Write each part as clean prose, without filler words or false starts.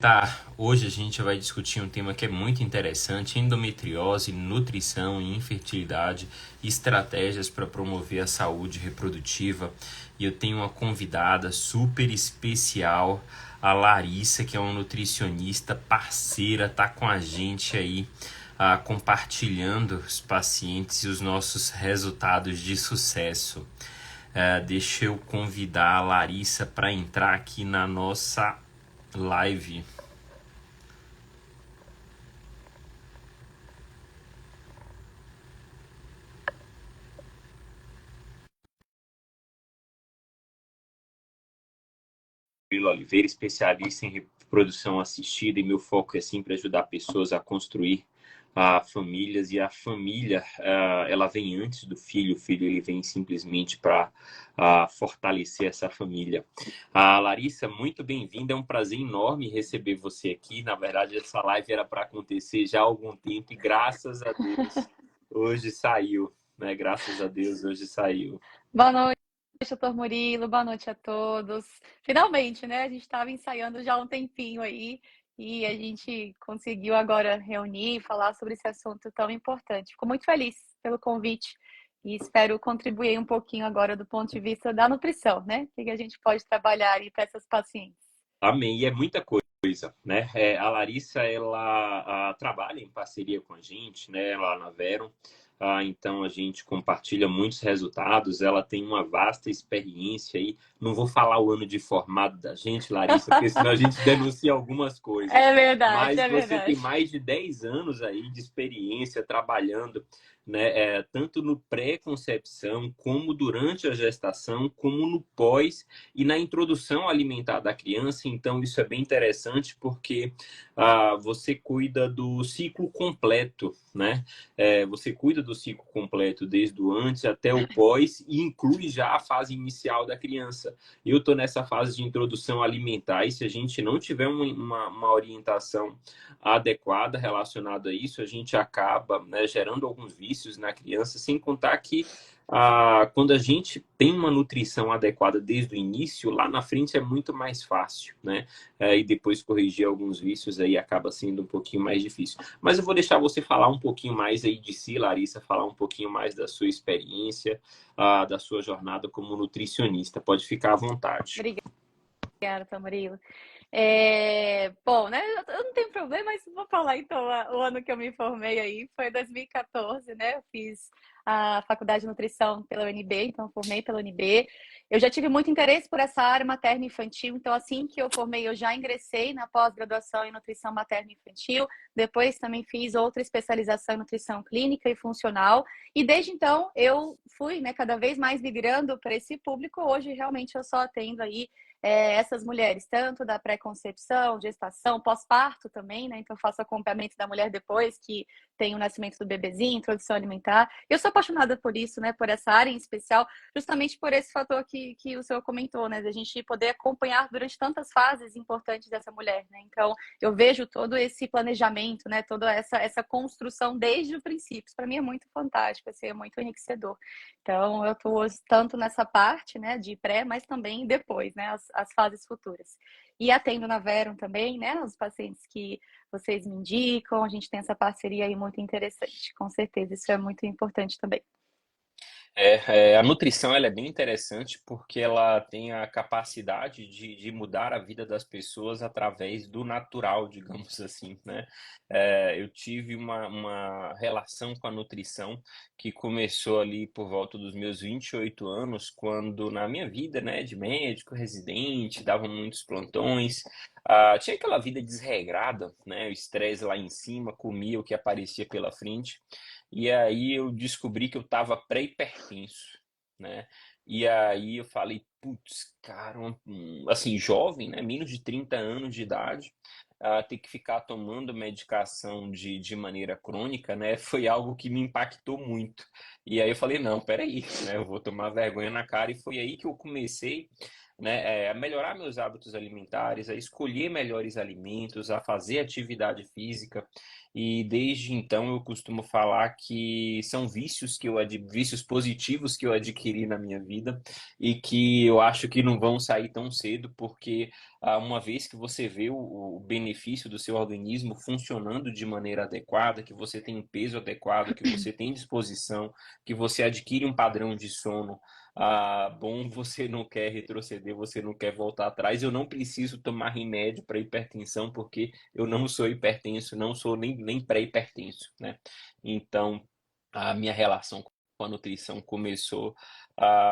Tá, hoje a gente vai discutir um tema que é muito interessante: endometriose, nutrição e infertilidade, estratégias para promover a saúde reprodutiva. E eu tenho uma convidada super especial, a Larissa, que é uma nutricionista parceira, tá com a gente aí, compartilhando os pacientes e os nossos resultados de sucesso. Deixa eu convidar a Larissa para entrar aqui na nossa live. Murilo Oliveira, especialista em reprodução assistida, e meu foco é sempre ajudar pessoas a construir famílias, e a família ela vem antes do filho, o filho ele vem simplesmente para fortalecer essa família. Larissa, muito bem-vinda, é um prazer enorme receber você aqui. Na verdade, essa live era para acontecer já há algum tempo e graças a Deus hoje saiu, né? Graças a Deus hoje saiu. Boa noite, doutor Murilo. Boa noite a todos. Finalmente, né? A gente estava ensaiando já há um tempinho aí e a gente conseguiu agora reunir e falar sobre esse assunto tão importante. Fico muito feliz pelo convite e espero contribuir um pouquinho agora do ponto de vista da nutrição, né? O que a gente pode trabalhar aí para essas pacientes. Amém. E é muita coisa, né? A Larissa, ela trabalha em parceria com a gente, né? Lá na Verum. Então, a gente compartilha muitos resultados. Ela tem uma vasta experiência aí. Não vou falar o ano de formado da gente, Larissa, porque senão a gente denuncia algumas coisas. É verdade, Mas é você tem verdade. mais de 10 anos aí de experiência trabalhando, né? Tanto no pré-concepção, como durante a gestação, como no pós e na introdução alimentar da criança. Então, isso é bem interessante porque você cuida do ciclo completo, né? Você cuida do ciclo completo desde o antes até o pós e inclui já a fase inicial da criança. Eu estou nessa fase de introdução alimentar e se a gente não tiver uma orientação adequada relacionada a isso, a gente acaba, né, gerando alguns vícios na criança, sem contar que quando a gente tem uma nutrição adequada desde o início, lá na frente é muito mais fácil, né? E depois corrigir alguns vícios aí acaba sendo um pouquinho mais difícil. Mas eu vou deixar você falar um pouquinho mais aí de si, Larissa, falar um pouquinho mais da sua experiência, da sua jornada como nutricionista. Pode ficar à vontade. Obrigada, doutor Murilo. Bom, né? Eu não tenho problema, mas vou falar então o ano que eu me formei aí foi 2014, né? Eu fiz a faculdade de nutrição pela UNB, então formei pela UNB. Eu já tive muito interesse por essa área materno-infantil, então assim que eu formei, eu já ingressei na pós-graduação em nutrição materno-infantil. Depois também fiz outra especialização em nutrição clínica e funcional. E desde então eu fui, né, cada vez mais migrando para esse público. Hoje realmente eu só atendo aí essas mulheres, tanto da pré-concepção, gestação, pós-parto também, né? Então, eu faço acompanhamento da mulher depois que tem o nascimento do bebezinho, introdução alimentar. Eu sou apaixonada por isso, né? Por essa área em especial, justamente por esse fator que o senhor comentou, né? Da gente poder acompanhar durante tantas fases importantes dessa mulher, né? Então, eu vejo todo esse planejamento, né? Toda essa construção desde o princípio. Isso para mim é muito fantástico, assim, é muito enriquecedor. Então, eu estou tanto nessa parte, né, de pré, mas também depois, né, as fases futuras. E atendo na Verum também, né, os pacientes que vocês me indicam, a gente tem essa parceria aí muito interessante, com certeza, isso é muito importante também. A nutrição ela é bem interessante porque ela tem a capacidade de mudar a vida das pessoas através do natural, digamos assim, né? Eu tive uma relação com a nutrição que começou ali por volta dos meus 28 anos, quando na minha vida, né, de médico, residente, dava muitos plantões, tinha aquela vida desregrada, né? O estresse lá em cima, comia o que aparecia pela frente. E aí eu descobri que eu estava pré-hipertenso, né? E aí eu falei, putz, cara, assim, jovem, né? Menos de 30 anos de idade, ter que ficar tomando medicação de maneira crônica, né? Foi algo que me impactou muito. E aí eu falei, não, peraí, né? Eu vou tomar vergonha na cara. E foi aí que eu comecei, né, a melhorar meus hábitos alimentares, a escolher melhores alimentos, a fazer atividade física. E desde então eu costumo falar que são vícios vícios positivos que eu adquiri na minha vida e que eu acho que não vão sair tão cedo porque uma vez que você vê o benefício do seu organismo funcionando de maneira adequada, que você tem um peso adequado, que você tem disposição, que você adquire um padrão de sono bom, você não quer retroceder, você não quer voltar atrás. Eu não preciso tomar remédio para hipertensão, porque eu não sou hipertenso, não sou nem pré-hipertenso, né? Então, a minha relação com a nutrição começou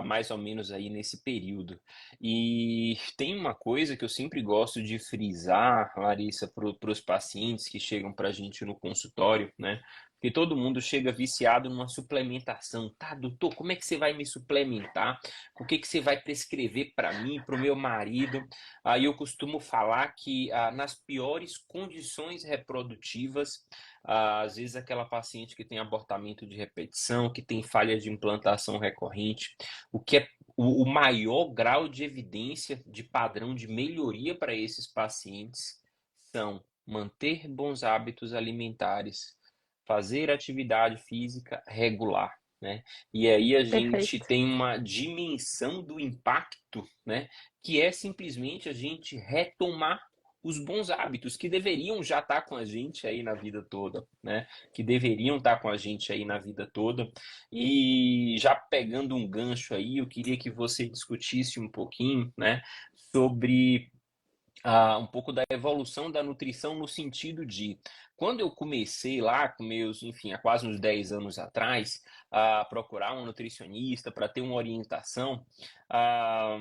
mais ou menos aí nesse período. E tem uma coisa que eu sempre gosto de frisar, Larissa, para os pacientes que chegam para a gente no consultório, né? Porque todo mundo chega viciado numa suplementação. Tá, doutor, como é que você vai me suplementar? O que que você vai prescrever para mim, para o meu marido? Aí eu costumo falar que nas piores condições reprodutivas, às vezes aquela paciente que tem abortamento de repetição, que tem falha de implantação recorrente, o que é o maior grau de evidência de padrão de melhoria para esses pacientes são manter bons hábitos alimentares, fazer atividade física regular, né? E aí a gente Perfeito. tem uma dimensão do impacto, né? Que é simplesmente a gente retomar os bons hábitos que deveriam já estar com a gente aí na vida toda, né? Que deveriam estar com a gente aí na vida toda. E já pegando um gancho aí, eu queria que você discutisse um pouquinho, né, sobre um pouco da evolução da nutrição no sentido de, quando eu comecei lá com meus, enfim, há quase uns 10 anos atrás, a procurar um nutricionista para ter uma orientação, ah,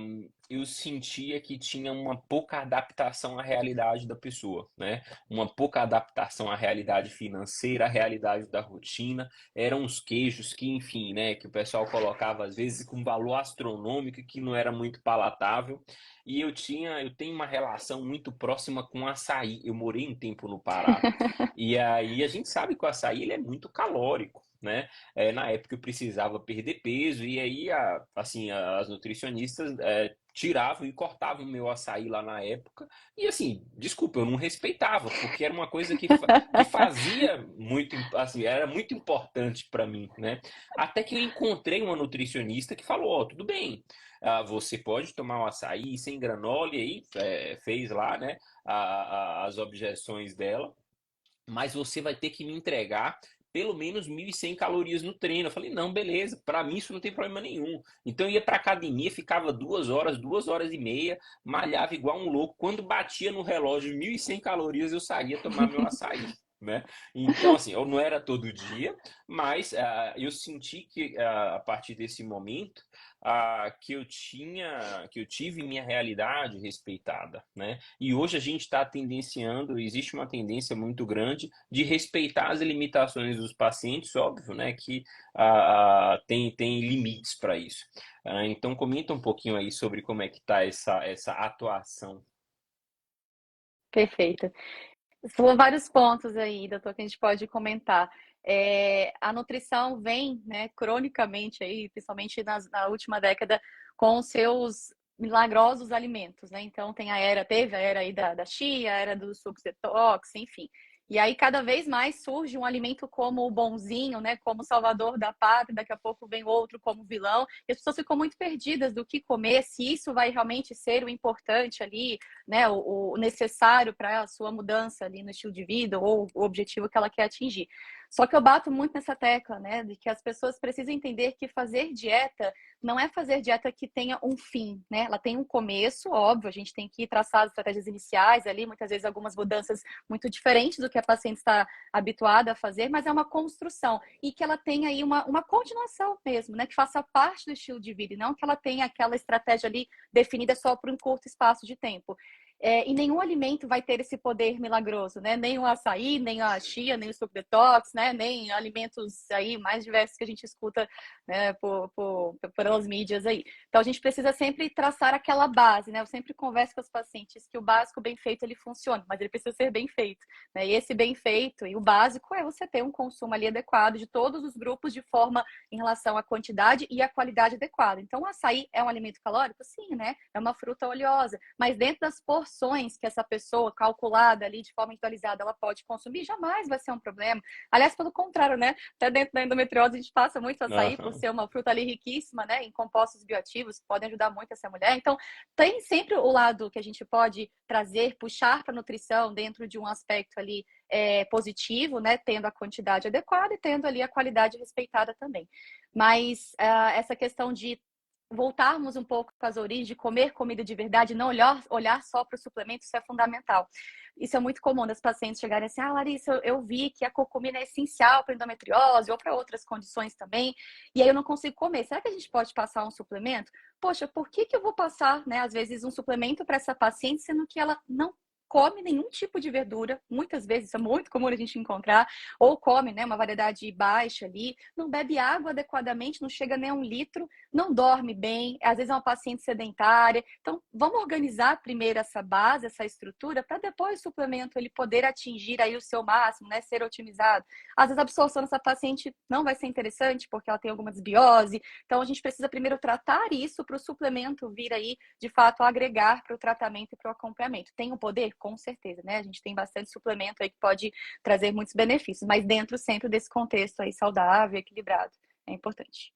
eu sentia que tinha uma pouca adaptação à realidade da pessoa, né? Uma pouca adaptação à realidade financeira, à realidade da rotina. Eram os queijos que, enfim, né, que o pessoal colocava às vezes com valor astronômico que não era muito palatável. E eu tenho uma relação muito próxima com o açaí. Eu morei um tempo no Pará. E aí a gente sabe que o açaí ele é muito calórico, né? Na época eu precisava perder peso e aí assim, as nutricionistas tiravam e cortavam o meu açaí lá na época. E assim, desculpa, eu não respeitava, porque era uma coisa que fazia muito, assim, era muito importante para mim, né? Até que eu encontrei uma nutricionista que falou, ó, tudo bem, você pode tomar um açaí sem granola, e aí fez lá, né, as objeções dela, mas você vai ter que me entregar pelo menos 1.100 calorias no treino. Eu falei, não, beleza, para mim isso não tem problema nenhum. Então eu ia para academia, ficava 2 horas, 2 horas e meia, malhava igual um louco. Quando batia no relógio 1.100 calorias, eu saía tomar meu açaí. Né? Então, assim, eu não era todo dia, mas eu senti que a partir desse momento que eu tive minha realidade respeitada, né? E hoje a gente está tendenciando, existe uma tendência muito grande de respeitar as limitações dos pacientes, óbvio, né? Que tem limites para isso. Então comenta um pouquinho aí sobre como é que está essa atuação. Perfeito. Falou vários pontos aí, doutor, que a gente pode comentar. A nutrição vem, né, cronicamente aí, principalmente na última década, com seus milagrosos alimentos, né? Então teve a era aí da chia, a era dos sucos detox, enfim. E aí cada vez mais surge um alimento como o bonzinho, né, como o salvador da pátria, daqui a pouco vem outro como vilão, e as pessoas ficam muito perdidas do que comer, se isso vai realmente ser o importante ali, né, o necessário para a sua mudança ali no estilo de vida ou o objetivo que ela quer atingir. Só que eu bato muito nessa tecla, né, de que as pessoas precisam entender que fazer dieta não é fazer dieta que tenha um fim, né? Ela tem um começo, óbvio, a gente tem que traçar as estratégias iniciais ali, muitas vezes algumas mudanças muito diferentes do que a paciente está habituada a fazer, mas é uma construção e que ela tenha aí uma continuação mesmo, né? Que faça parte do estilo de vida e não que ela tenha aquela estratégia ali definida só por um curto espaço de tempo. E nenhum alimento vai ter esse poder milagroso, né? Nem o açaí, nem a chia, nem o suco detox, né? Nem alimentos aí mais diversos que a gente escuta, né, pelas mídias aí. Então a gente precisa sempre traçar aquela base, né? Eu sempre converso com os pacientes que o básico bem feito ele funciona, mas ele precisa ser bem feito, né? E esse bem feito e o básico é você ter um consumo ali adequado de todos os grupos de forma em relação à quantidade e à qualidade adequada. Então o açaí é um alimento calórico? Sim, né? É uma fruta oleosa, mas dentro das porções porções que essa pessoa, calculada ali de forma individualizada, ela pode consumir, jamais vai ser um problema. Aliás, pelo contrário, né? Até dentro da endometriose a gente passa muito açaí por Aham. ser uma fruta ali riquíssima, né? Em compostos bioativos que podem ajudar muito essa mulher. Então, tem sempre o lado que a gente pode trazer, puxar para a nutrição dentro de um aspecto ali positivo, né? Tendo a quantidade adequada e tendo ali a qualidade respeitada também. Mas essa questão de voltarmos um pouco para as origens, de comer comida de verdade, não olhar só para os suplementos, isso é fundamental. Isso é muito comum das pacientes chegarem assim, Larissa, eu vi que a curcumina é essencial para endometriose ou para outras condições também, e aí eu não consigo comer. Será que a gente pode passar um suplemento? Poxa, por que eu vou passar, né, às vezes, um suplemento para essa paciente, sendo que ela não come nenhum tipo de verdura, muitas vezes, isso é muito comum a gente encontrar, ou come, né, uma variedade baixa ali, não bebe água adequadamente, não chega nem a 1 litro, não dorme bem, às vezes é uma paciente sedentária. Então, vamos organizar primeiro essa base, essa estrutura, para depois o suplemento ele poder atingir aí o seu máximo, né, ser otimizado. Às vezes a absorção dessa paciente não vai ser interessante, porque ela tem alguma desbiose, então a gente precisa primeiro tratar isso para o suplemento vir aí, de fato, agregar para o tratamento e para o acompanhamento. Tem o poder? Com certeza, né? A gente tem bastante suplemento aí que pode trazer muitos benefícios, mas dentro sempre desse contexto aí saudável, equilibrado. É importante.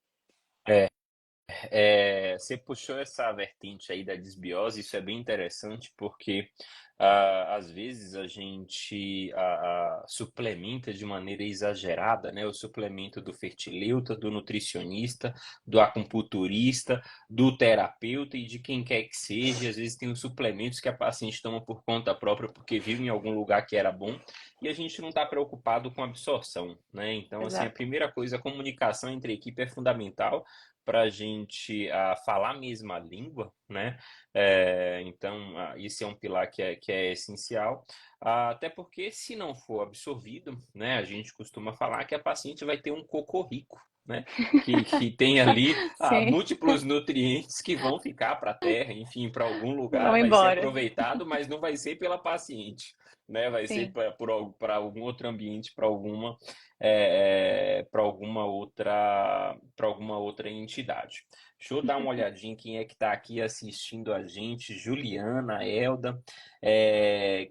É, você puxou essa vertente aí da desbiose, isso é bem interessante porque às vezes a gente suplementa de maneira exagerada, né? O suplemento do fertileuta, do nutricionista, do acupunturista, do terapeuta e de quem quer que seja. Às vezes tem os suplementos que a paciente toma por conta própria porque viu em algum lugar que era bom e a gente não está preocupado com a absorção, né? Então, assim, a Exato. primeira coisa, a comunicação entre a equipe é fundamental para a gente falar a mesma língua, né? Então, isso é um pilar que é essencial, até porque se não for absorvido, né, a gente costuma falar que a paciente vai ter um cocô rico, né? Que tem ali Sim, múltiplos nutrientes que vão ficar para a terra, enfim, para algum lugar vamos vai ser embora. aproveitado, mas não vai ser pela paciente, né? Vai ser Sim. para algum outro ambiente, para alguma outra entidade. Deixa eu dar uma olhadinha quem é que está aqui assistindo a gente. Juliana, Elda,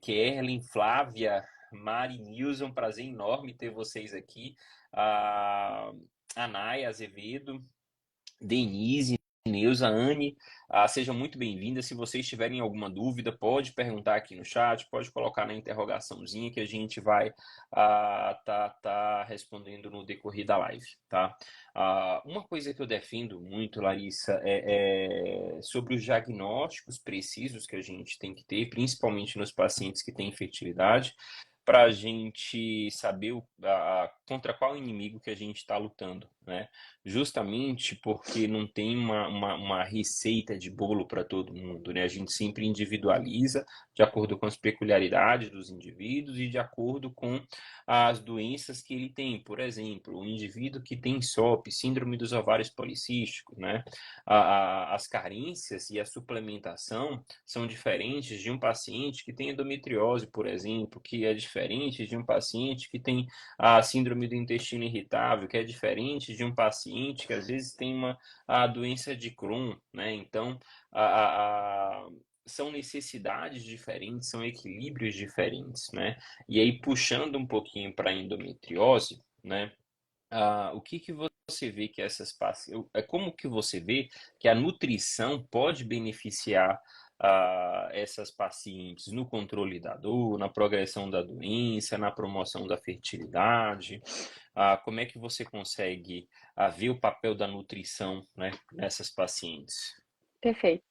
Kerlin, Flávia, Mari, Nilson, prazer enorme ter vocês aqui. A Naya Azevedo, Denise, Neuza, Anne, sejam muito bem-vindas. Se vocês tiverem alguma dúvida, pode perguntar aqui no chat, pode colocar na interrogaçãozinha que a gente vai tá respondendo no decorrer da live, tá? Uma coisa que eu defendo muito, Larissa, é sobre os diagnósticos precisos que a gente tem que ter, principalmente nos pacientes que têm infertilidade, para a gente saber contra qual inimigo que a gente está lutando, né? Justamente porque não tem uma receita de bolo para todo mundo, né? A gente sempre individualiza de acordo com as peculiaridades dos indivíduos e de acordo com as doenças que ele tem. Por exemplo, o indivíduo que tem SOP, síndrome dos ovários policísticos, né? As carências e a suplementação são diferentes de um paciente que tem endometriose, por exemplo, que é diferente de um paciente que tem a síndrome do intestino irritável, que é diferente de um paciente que às vezes tem a doença de Crohn, né? Então, são necessidades diferentes, são equilíbrios diferentes, né? E aí, puxando um pouquinho para a endometriose, né? O que você vê que essas pacientes, como que você vê que a nutrição pode beneficiar essas pacientes no controle da dor, na progressão da doença, na promoção da fertilidade? Como é que você consegue ver o papel da nutrição, né, nessas pacientes? Perfeito.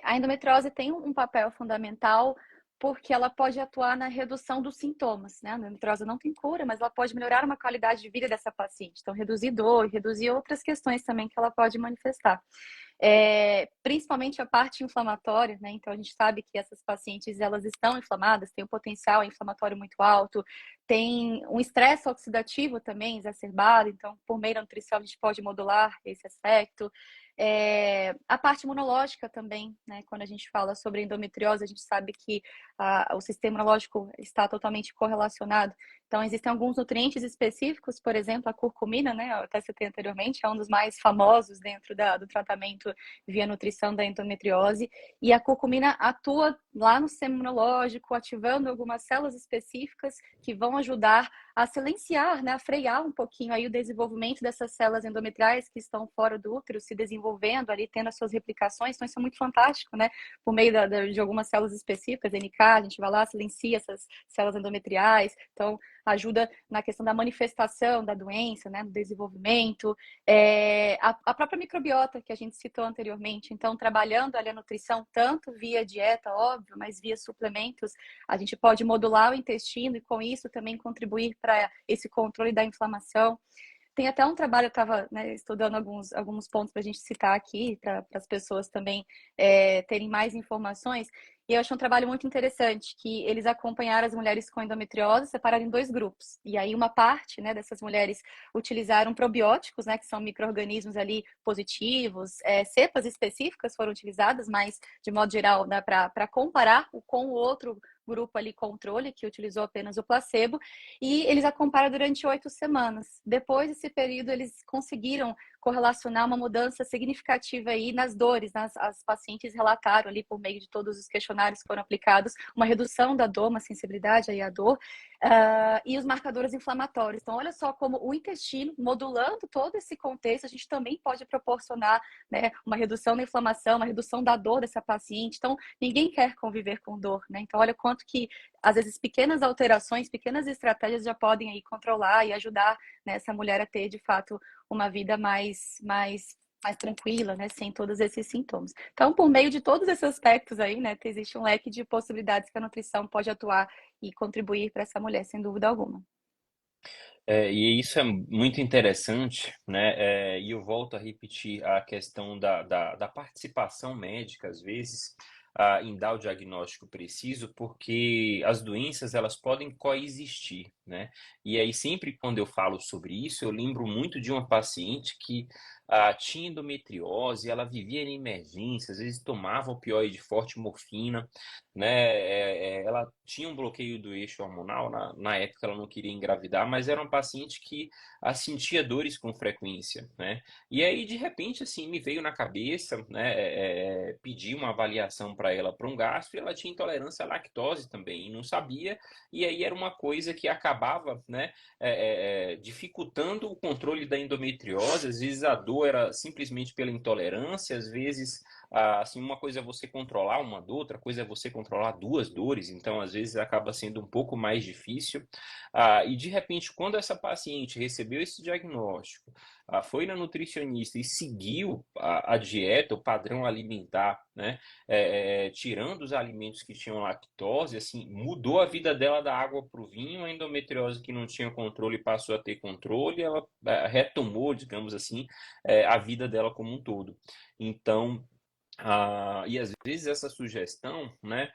A endometriose tem um papel fundamental porque ela pode atuar na redução dos sintomas, né? A endometriose não tem cura, mas ela pode melhorar uma qualidade de vida dessa paciente. Então, reduzir dor, reduzir outras questões também que ela pode manifestar. Principalmente a parte inflamatória, né? Então, a gente sabe que essas pacientes, elas estão inflamadas, têm um potencial inflamatório muito alto, tem um estresse oxidativo também exacerbado, então, por meio da nutrição, a gente pode modular esse aspecto. A parte imunológica também, né? Quando a gente fala sobre endometriose, a gente sabe que o sistema imunológico está totalmente correlacionado. Então, existem alguns nutrientes específicos, por exemplo, a curcumina, né? Eu até citei anteriormente, é um dos mais famosos dentro do tratamento tratamento via nutrição da endometriose. E a curcumina atua lá no sistema imunológico, ativando algumas células específicas que vão ajudar a silenciar, né, a frear um pouquinho aí o desenvolvimento dessas células endometriais que estão fora do útero, se desenvolvendo ali, tendo as suas replicações. Então, isso é muito fantástico, né? Por meio de algumas células específicas, NK, a gente vai lá, silencia essas células endometriais. Então, ajuda na questão da manifestação da doença, né, no desenvolvimento, a própria microbiota que a gente citou anteriormente. Então, trabalhando ali a nutrição, tanto via dieta, óbvio, mas via suplementos, a gente pode modular o intestino e com isso também contribuir para esse controle da inflamação. Tem até um trabalho, eu estava, né, estudando alguns pontos para a gente citar aqui, para as pessoas também terem mais informações. E eu achei um trabalho muito interessante, que eles acompanharam as mulheres com endometriose, separaram em dois grupos. E aí uma parte, né, dessas mulheres utilizaram probióticos, né, que são micro-organismos ali positivos, cepas específicas foram utilizadas, mas de modo geral, né, para comparar com o outro grupo ali controle, que utilizou apenas o placebo, e eles a comparam durante 8 semanas. Depois desse período, eles conseguiram correlacionar uma mudança significativa aí nas dores, as pacientes relataram ali por meio de todos os questionários que foram aplicados, uma redução da dor, uma sensibilidade aí à dor, e os marcadores inflamatórios. Então, olha só como o intestino, modulando todo esse contexto, a gente também pode proporcionar, né, uma redução da inflamação, uma redução da dor dessa paciente. Então, ninguém quer conviver com dor, né? Então, olha quanto que, às vezes, pequenas alterações, pequenas estratégias já podem aí controlar e ajudar, né, essa mulher a ter, de fato, uma vida mais tranquila, né, sem todos esses sintomas. Então, por meio de todos esses aspectos aí, né, existe um leque de possibilidades que a nutrição pode atuar e contribuir para essa mulher, sem dúvida alguma. E isso é muito interessante, né? E eu volto a repetir a questão da participação médica, às vezes, em dar o diagnóstico preciso, porque as doenças elas podem coexistir, né? E aí, sempre quando eu falo sobre isso, eu lembro muito de uma paciente que tinha endometriose, ela vivia em emergência, às vezes tomava opioide forte, morfina, né? Ela tinha um bloqueio do eixo hormonal, na época ela não queria engravidar, mas era uma paciente que sentia dores com frequência, né? E aí, de repente, assim, me veio na cabeça, né, pedir uma avaliação para ela para um gastro, e ela tinha intolerância à lactose também, e não sabia, e aí era uma coisa que acabava, né, dificultando o controle da endometriose. Às vezes a dor era simplesmente pela intolerância, às vezes assim, uma coisa é você controlar uma dor, outra coisa é você controlar duas dores, então às vezes acaba sendo um pouco mais difícil. E de repente, quando essa paciente recebeu esse diagnóstico, foi na nutricionista e seguiu a dieta, o padrão alimentar, né, tirando os alimentos que tinham lactose, assim, mudou a vida dela da água para o vinho. A endometriose que não tinha controle passou a ter controle, ela retomou, digamos assim, a vida dela como um todo. Então, e às vezes essa sugestão, né,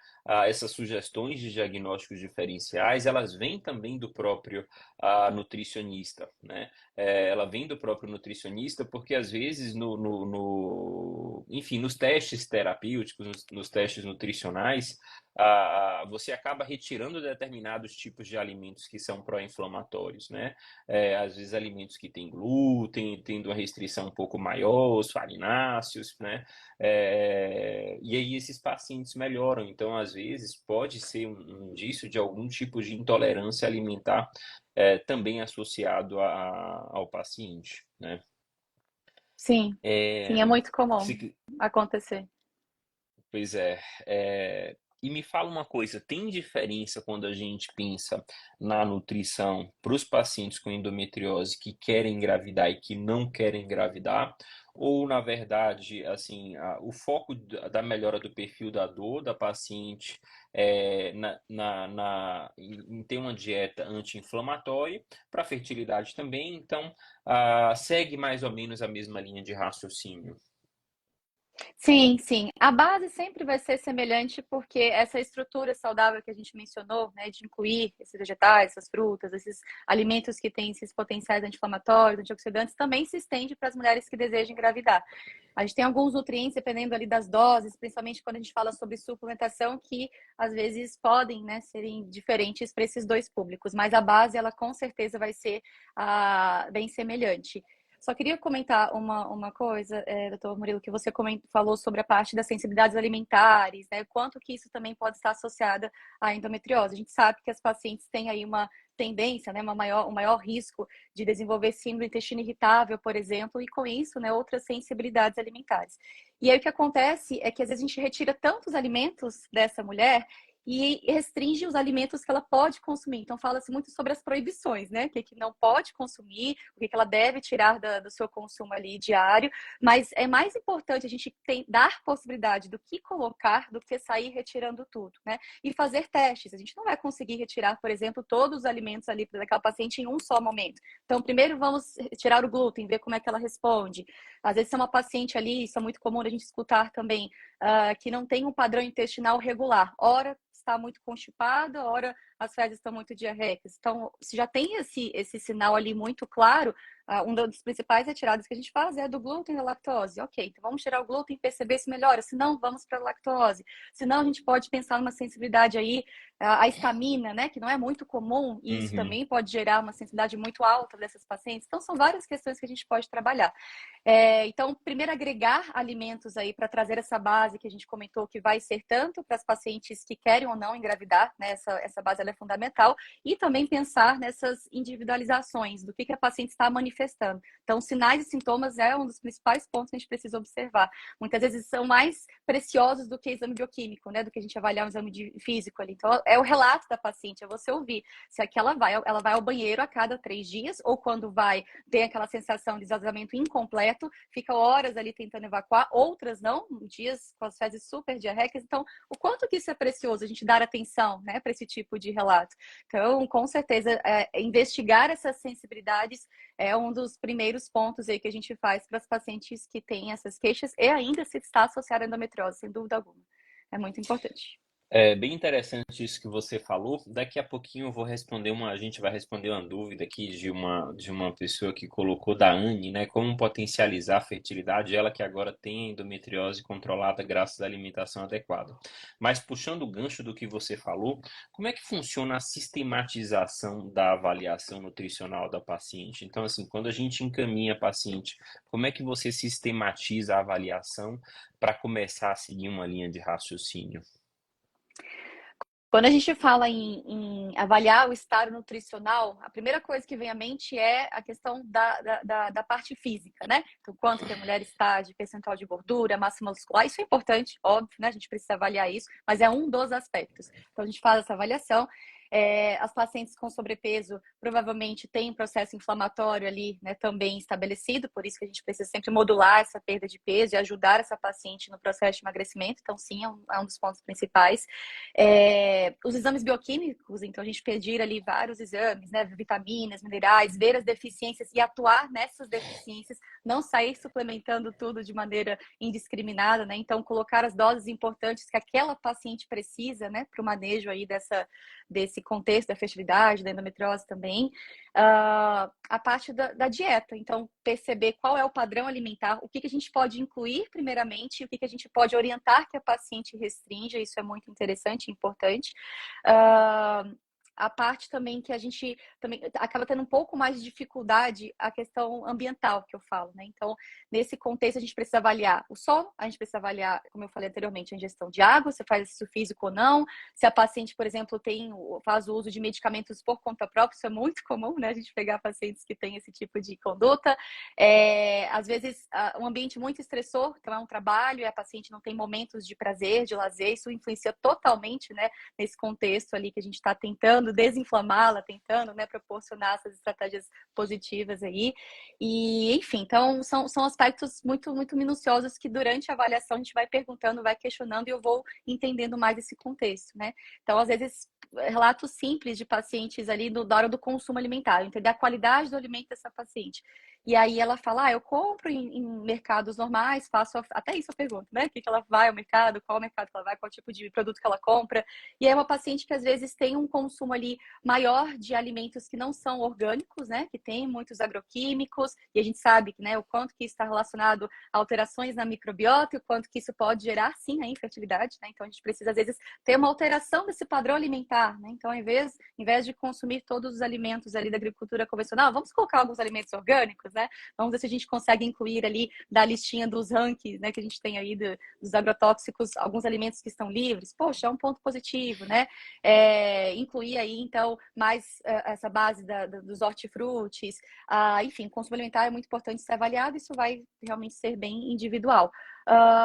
essas sugestões de diagnósticos diferenciais, elas vêm também do próprio nutricionista, né? Ela vem do próprio nutricionista porque às vezes enfim, nos testes terapêuticos, nos testes nutricionais, você acaba retirando determinados tipos de alimentos que são pró-inflamatórios, né? Às vezes alimentos que têm glúten, tendo uma restrição um pouco maior, os farináceos, né? E aí esses pacientes melhoram. Então, às vezes, pode ser um indício de algum tipo de intolerância alimentar também associado ao paciente, né? Sim, sim, é É, muito comum se- acontecer. Pois e me fala uma coisa, tem diferença quando a gente pensa na nutrição para os pacientes com endometriose que querem engravidar e que não querem engravidar? Ou, na verdade, assim, o foco da melhora do perfil da dor da paciente em ter uma dieta anti-inflamatória, para fertilidade também, então segue mais ou menos a mesma linha de raciocínio. Sim, sim. A base sempre vai ser semelhante, porque essa estrutura saudável que a gente mencionou, né, de incluir esses vegetais, essas frutas, esses alimentos que têm esses potenciais anti-inflamatórios, antioxidantes, também se estende para as mulheres que desejam engravidar. A gente tem alguns nutrientes, dependendo ali das doses, principalmente quando a gente fala sobre suplementação, que às vezes podem, né, serem diferentes para esses dois públicos, mas a base, ela com certeza vai ser bem semelhante. Só queria comentar uma coisa, doutor Murilo, que você falou sobre a parte das sensibilidades alimentares, né? Quanto que isso também pode estar associado à endometriose. A gente sabe que as pacientes têm aí uma tendência, né, um maior risco de desenvolver síndrome do intestino irritável, por exemplo, e com isso, né, outras sensibilidades alimentares. E aí o que acontece é que às vezes a gente retira tantos alimentos dessa mulher e restringe os alimentos que ela pode consumir. Então, fala-se muito sobre as proibições, né? O que não pode consumir, o que ela deve tirar do seu consumo ali diário. Mas é mais importante a gente dar possibilidade do que colocar do que sair retirando tudo, né? E fazer testes. A gente não vai conseguir retirar, por exemplo, todos os alimentos ali daquela paciente em um só momento. Então, primeiro vamos tirar o glúten, ver como é que ela responde. Às vezes, é uma paciente ali, isso é muito comum a gente escutar também, que não tem um padrão intestinal regular. Ora está muito constipada, ora as fezes estão muito diarreicas. Então, se já tem esse sinal ali muito claro, um dos principais retiradas que a gente faz é do glúten e da lactose. Ok, então vamos tirar o glúten e perceber se melhora. Se não, vamos para a lactose. Se não, a gente pode pensar numa sensibilidade aí, a histamina, né, que não é muito comum, e isso Uhum. também pode gerar uma sensibilidade muito alta dessas pacientes. Então, são várias questões que a gente pode trabalhar. Então, primeiro, agregar alimentos aí para trazer essa base que a gente comentou, que vai ser tanto para as pacientes que querem ou não engravidar, né? Essa base ela é fundamental, e também pensar nessas individualizações do que a paciente está manifestando. Então, sinais e sintomas é um dos principais pontos que a gente precisa observar. Muitas vezes são mais preciosos do que exame bioquímico, né? Do que a gente avaliar um exame físico ali. Então, é o relato da paciente, é você ouvir se é que ela vai ao banheiro a cada 3 dias, ou quando vai, tem aquela sensação de esvaziamento incompleto, fica horas ali tentando evacuar, outras não, dias com as fezes super diarreicas. Então, o quanto que isso é precioso, a gente dar atenção, né, para esse tipo de relato. Então, com certeza, investigar essas sensibilidades é um dos primeiros pontos aí que a gente faz para as pacientes que têm essas queixas, e ainda se está associada à endometriose, sem dúvida alguma. É muito importante. É bem interessante isso que você falou. Daqui a pouquinho eu vou responder a gente vai responder uma dúvida aqui de uma pessoa que colocou da Anne, né? Como potencializar a fertilidade, ela que agora tem endometriose controlada graças à alimentação adequada. Mas puxando o gancho do que você falou, como é que funciona a sistematização da avaliação nutricional da paciente? Então, assim, quando a gente encaminha a paciente, como é que você sistematiza a avaliação para começar a seguir uma linha de raciocínio? Quando a gente fala em avaliar o estado nutricional, a primeira coisa que vem à mente é a questão da parte física, né? Então, quanto que a mulher está de percentual de gordura, massa muscular, isso é importante, óbvio, né? A gente precisa avaliar isso, mas é um dos aspectos. Então, a gente faz essa avaliação. As pacientes com sobrepeso provavelmente têm um processo inflamatório ali, né, também estabelecido, por isso que a gente precisa sempre modular essa perda de peso e ajudar essa paciente no processo de emagrecimento. Então, sim, é um dos pontos principais. Os exames bioquímicos, então a gente pedir ali vários exames, né, vitaminas, minerais, ver as deficiências e atuar nessas deficiências, não sair suplementando tudo de maneira indiscriminada, né? Então, colocar as doses importantes que aquela paciente precisa, né, para o manejo aí desse contexto da fertilidade, da endometriose também. A parte da dieta, então perceber qual é o padrão alimentar, o que a gente pode incluir primeiramente, o que a gente pode orientar que a paciente restrinja, isso é muito interessante e importante. A parte também que a gente também acaba tendo um pouco mais de dificuldade, a questão ambiental que eu falo, né? Então, nesse contexto, a gente precisa avaliar o sono, a gente precisa avaliar, como eu falei anteriormente, a ingestão de água, se faz exercício físico ou não, se a paciente, por exemplo, faz o uso de medicamentos por conta própria, isso é muito comum, né? A gente pegar pacientes que têm esse tipo de conduta. Às vezes, um ambiente muito estressor, então é um trabalho, e a paciente não tem momentos de prazer, de lazer, isso influencia totalmente, né, nesse contexto ali que a gente está tentando desinflamá-la, tentando, né, proporcionar essas estratégias positivas aí. E, enfim, então são aspectos muito, muito minuciosos que durante a avaliação a gente vai perguntando, vai questionando, e eu vou entendendo mais esse contexto, né? Então, às vezes, relatos simples de pacientes ali da hora do consumo alimentar, entender a qualidade do alimento dessa paciente. E aí ela fala, eu compro em mercados normais, até isso eu pergunto, né? O que ela vai ao mercado, qual mercado que ela vai, qual tipo de produto que ela compra. E é uma paciente que às vezes tem um consumo ali maior de alimentos que não são orgânicos, né? Que tem muitos agroquímicos, e a gente sabe que, né, o quanto que isso está relacionado a alterações na microbiota, e o quanto que isso pode gerar, sim, a infertilidade, né? Então a gente precisa, às vezes, ter uma alteração desse padrão alimentar complementar, né? Então, ao invés de consumir todos os alimentos ali da agricultura convencional, vamos colocar alguns alimentos orgânicos, né? Vamos ver se a gente consegue incluir ali da listinha dos rankings, né, que a gente tem aí dos agrotóxicos, alguns alimentos que estão livres. Poxa, é um ponto positivo, né? Incluir aí, então, mais essa base dos hortifrutis. Enfim, o consumo alimentar é muito importante ser avaliado, isso vai realmente ser bem individual.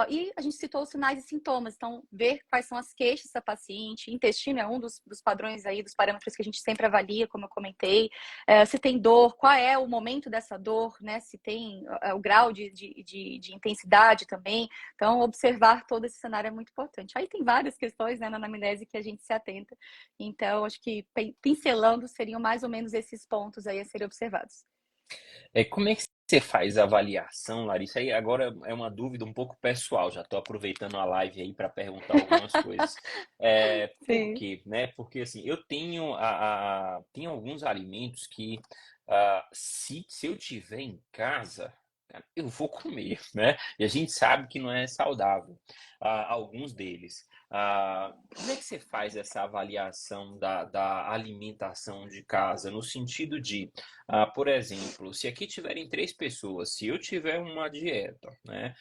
E a gente citou os sinais e sintomas, então ver quais são as queixas da paciente. Intestino é um dos padrões aí, dos parâmetros que a gente sempre avalia, como eu comentei. Se tem dor, qual é o momento dessa dor, né? Se tem o grau de intensidade também. Então, observar todo esse cenário é muito importante. Aí tem várias questões, né, na anamnese que a gente se atenta. Então, acho que pincelando seriam mais ou menos esses pontos aí a serem observados. Como é que você faz a avaliação, Larissa? Aí agora é uma dúvida um pouco pessoal, já estou aproveitando a live aí para perguntar algumas coisas. Por Sim. quê, né? Porque assim, eu tenho tem alguns alimentos que se eu tiver em casa, cara, eu vou comer, né? E a gente sabe que não é saudável, alguns deles. Como é que você faz essa avaliação da alimentação de casa, no sentido de por exemplo, se aqui tiverem 3 pessoas, se eu tiver uma dieta, né?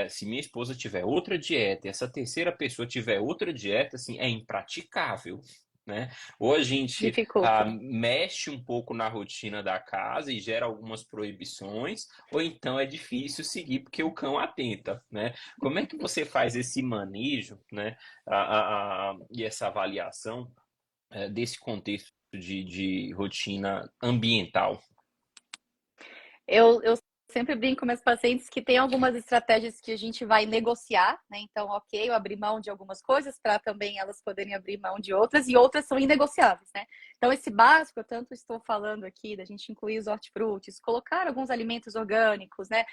Se minha esposa tiver outra dieta e essa terceira pessoa tiver outra dieta, assim, é impraticável, né? Ou a gente Dificulta. mexe um pouco na rotina da casa e gera algumas proibições, ou então é difícil seguir porque o cão atenta, né? Como é que você faz esse manejo, né? E essa avaliação desse contexto de rotina ambiental? Eu sempre brinco com meus pacientes que tem algumas estratégias que a gente vai negociar, né? Então, ok, eu abri mão de algumas coisas para também elas poderem abrir mão de outras, e outras são inegociáveis, né? Então, esse básico, eu tanto estou falando aqui, da gente incluir os hortifrutis, colocar alguns alimentos orgânicos, né?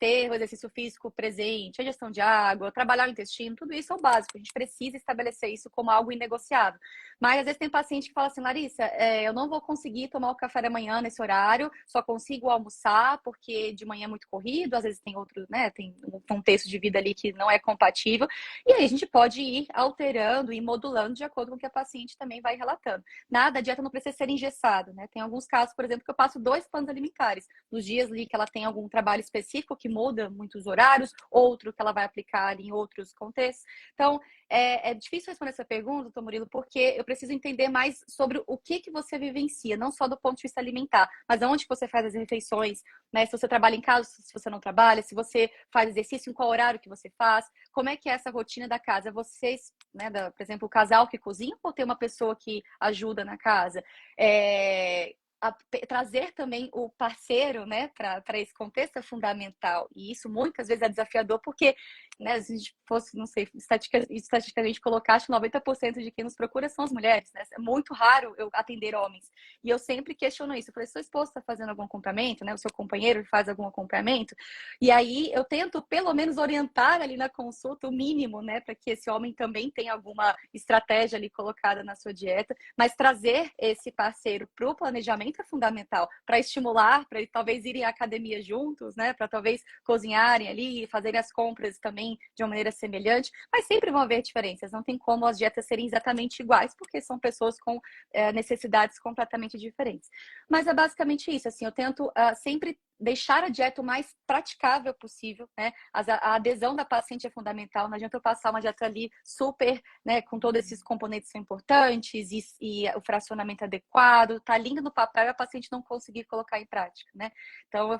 Ter o exercício físico presente, a gestão de água, trabalhar o intestino, tudo isso é o básico. A gente precisa estabelecer isso como algo inegociável. Mas às vezes tem paciente que fala assim, Larissa, eu não vou conseguir tomar o café da manhã nesse horário, só consigo almoçar porque de manhã é muito corrido, às vezes tem outro, né? Tem um contexto de vida ali que não é compatível. E aí a gente pode ir alterando e modulando de acordo com o que a paciente também vai relatando. Nada, a dieta não precisa ser engessada, né? Tem alguns casos, por exemplo, que eu passo 2 planos alimentares. Nos dias ali que ela tem algum trabalho específico que muda muitos horários, outro que ela vai aplicar ali em outros contextos. Então, é difícil responder essa pergunta, doutor Murilo, porque eu preciso entender mais sobre o que você vivencia, não só do ponto de vista alimentar, mas aonde que você faz as refeições, né? Se você trabalha em casa, se você não trabalha, se você faz exercício, em qual horário que você faz, como é que é essa rotina da casa? Vocês, né, por exemplo, o casal que cozinha ou tem uma pessoa que ajuda na casa? Trazer também o parceiro, né, para esse contexto é fundamental. E isso muitas vezes é desafiador, porque, né, se a gente fosse, não sei, estatisticamente colocar, acho que 90% de quem nos procura são as mulheres, né? É muito raro eu atender homens. E eu sempre questiono isso. Eu falei, sua esposa está fazendo algum acompanhamento, né? O seu companheiro faz algum acompanhamento? E aí eu tento, pelo menos, orientar ali na consulta o mínimo, né? Para que esse homem também tenha alguma estratégia ali colocada na sua dieta. Mas trazer esse parceiro para o planejamento é fundamental. Para estimular, para talvez irem à academia juntos, né? Para talvez cozinharem ali, fazerem as compras também de uma maneira semelhante. Mas sempre vão haver diferenças. Não tem como as dietas serem exatamente iguais, porque são pessoas com necessidades completamente diferentes. Mas é basicamente isso. Assim, eu tento sempre deixar a dieta o mais praticável possível, né? A adesão da paciente é fundamental. Não adianta eu passar uma dieta ali super, né, com todos esses componentes são importantes e o fracionamento adequado, tá lindo no papel e a paciente não conseguir colocar em prática, né? Então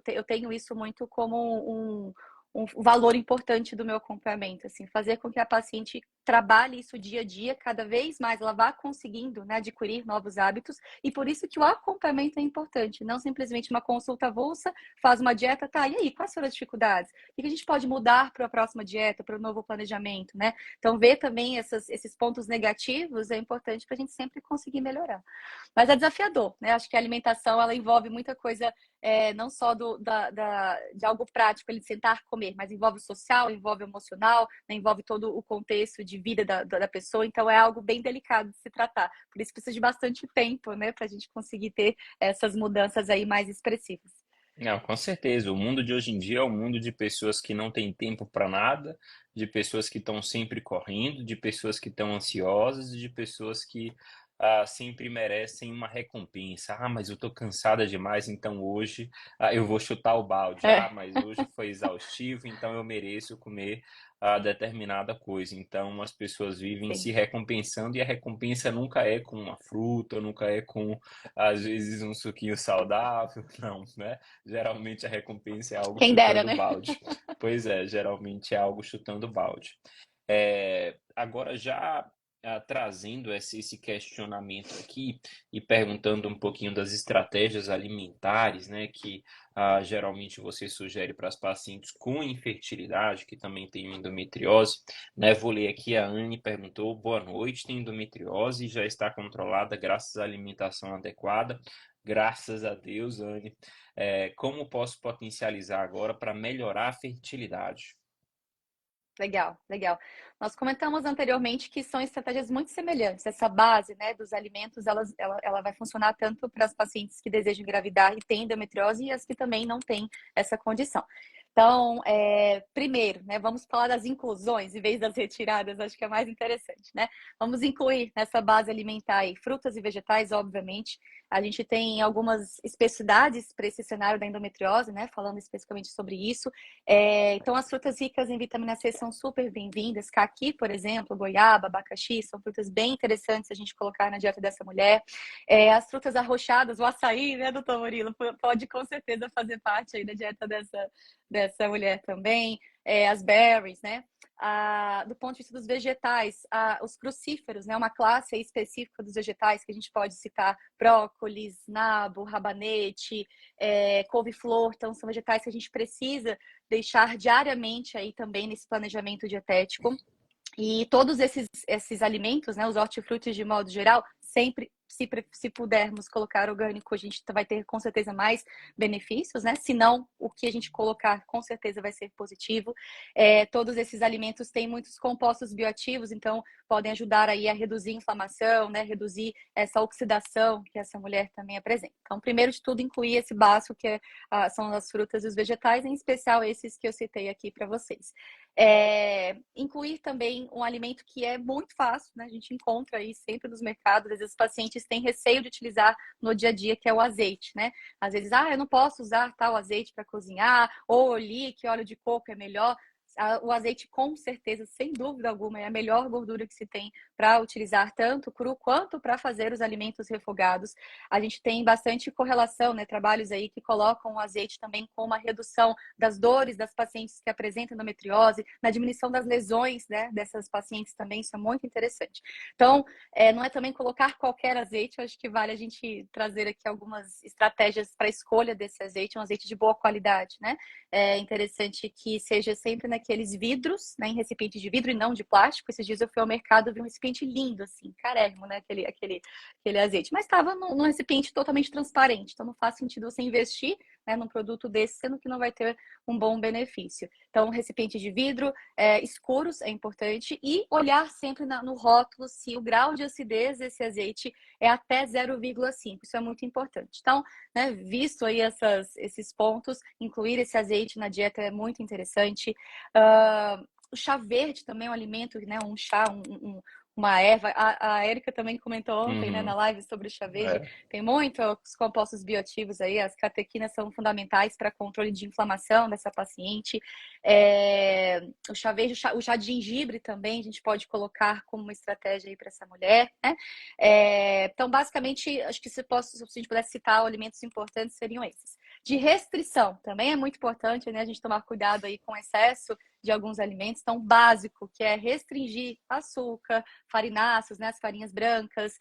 eu tenho isso muito como um valor importante do meu acompanhamento, assim, fazer com que a paciente trabalhe isso dia a dia, cada vez mais ela vá conseguindo, né, adquirir novos hábitos, e por isso que o acompanhamento é importante, não simplesmente uma consulta avulsa, faz uma dieta, tá, e aí, quais foram as dificuldades? O que a gente pode mudar para a próxima dieta, para o novo planejamento, né? Então, ver também esses pontos negativos é importante para a gente sempre conseguir melhorar. Mas é desafiador, né? Acho que a alimentação, ela envolve muita coisa, não só de algo prático, ele sentar comer, mas envolve o social, envolve o emocional, né? Envolve todo o contexto de vida da pessoa, então é algo bem delicado de se tratar. Por isso precisa de bastante tempo, né? Para a gente conseguir ter essas mudanças aí mais expressivas. Não, com certeza. O mundo de hoje em dia é um mundo de pessoas que não têm tempo para nada, de pessoas que estão sempre correndo, de pessoas que estão ansiosas, de pessoas que sempre merecem uma recompensa. Ah, mas eu estou cansada demais, então hoje eu vou chutar o balde. Ah, É, mas hoje foi exaustivo, então eu mereço comer determinada coisa. Então as pessoas vivem sim. se recompensando e a recompensa nunca é com uma fruta, nunca é com, às vezes, um suquinho saudável, não, né? Geralmente a recompensa é algo Quem dera, chutando né? balde. Pois é, geralmente é algo chutando balde. Agora já trazendo esse questionamento aqui e perguntando um pouquinho das estratégias alimentares, né, que geralmente você sugere para as pacientes com infertilidade, que também têm endometriose, né? Vou ler aqui, a Anne perguntou: boa noite, tem endometriose e já está controlada graças à alimentação adequada. Graças a Deus, Anne. Como posso potencializar agora para melhorar a fertilidade? Legal, legal. Nós comentamos anteriormente que são estratégias muito semelhantes. Essa base, né, dos alimentos, ela vai funcionar tanto para as pacientes que desejam engravidar e têm endometriose e as que também não têm essa condição. Então, primeiro, né, vamos falar das inclusões em vez das retiradas, acho que é mais interessante, né? Vamos incluir nessa base alimentar aí frutas e vegetais, obviamente. A gente tem algumas especificidades para esse cenário da endometriose, né? Falando especificamente sobre isso. Então, as frutas ricas em vitamina C são super bem-vindas. Caqui, por exemplo, goiaba, abacaxi, são frutas bem interessantes a gente colocar na dieta dessa mulher. As frutas arroxadas, o açaí, né, doutor Murilo, pode com certeza fazer parte aí da dieta dessa mulher também. As berries, né? Do ponto de vista dos vegetais, os crucíferos, né? Uma classe específica dos vegetais que a gente pode citar: brócolis, nabo, rabanete, couve-flor. Então, são vegetais que a gente precisa deixar diariamente aí também nesse planejamento dietético. E todos esses alimentos, né, os hortifrutis de modo geral, sempre, se pudermos colocar orgânico, a gente vai ter com certeza mais benefícios, né? Se não, o que a gente colocar com certeza vai ser positivo. Todos esses alimentos têm muitos compostos bioativos, então podem ajudar aí a reduzir a inflamação, né? Reduzir essa oxidação que essa mulher também apresenta. Então, primeiro de tudo, incluir esse básico que são as frutas e os vegetais, em especial esses que eu citei aqui para vocês. Incluir também um alimento que é muito fácil, né? A gente encontra aí sempre nos mercados, às vezes os pacientes têm receio de utilizar no dia a dia, que é o azeite, né? Às vezes, eu não posso usar tal azeite para cozinhar, ou li que óleo de coco é melhor. O azeite, com certeza, sem dúvida alguma, é a melhor gordura que se tem para utilizar tanto cru quanto para fazer os alimentos refogados. A gente tem bastante correlação, né? Trabalhos aí que colocam o azeite também com uma redução das dores das pacientes que apresentam endometriose, na diminuição das lesões, né, dessas pacientes também, isso é muito interessante. Então, não é também colocar qualquer azeite, eu acho que vale a gente trazer aqui algumas estratégias para a escolha desse azeite, um azeite de boa qualidade, né? É interessante que seja sempre naqueles vidros, né, em recipiente de vidro e não de plástico. Esses dias eu fui ao mercado e vi um recipiente lindo, assim, carérrimo, né, aquele azeite. Mas estava num recipiente totalmente transparente, então não faz sentido você investir, né, num produto desse, sendo que não vai ter um bom benefício. Então, recipiente de vidro, escuros é importante, e olhar sempre no rótulo se o grau de acidez desse azeite é até 0,5. Isso é muito importante. Então, né, visto aí esses pontos, incluir esse azeite na dieta é muito interessante. O chá verde também é um alimento, né, um chá, uma erva. A Érica também comentou ontem, né, na Uhum, live sobre o chá verde. é. Tem muitos compostos bioativos aí, as catequinas são fundamentais para controle de inflamação dessa paciente. O chá verde, o chá de gengibre também, a gente pode colocar como uma estratégia aí para essa mulher, né? Então, basicamente, acho que se a gente pudesse citar alimentos importantes, seriam esses. De restrição, também é muito importante, né, a gente tomar cuidado aí com o excesso de alguns alimentos. Então, básico, que é restringir açúcar, farináceos, né, as farinhas brancas,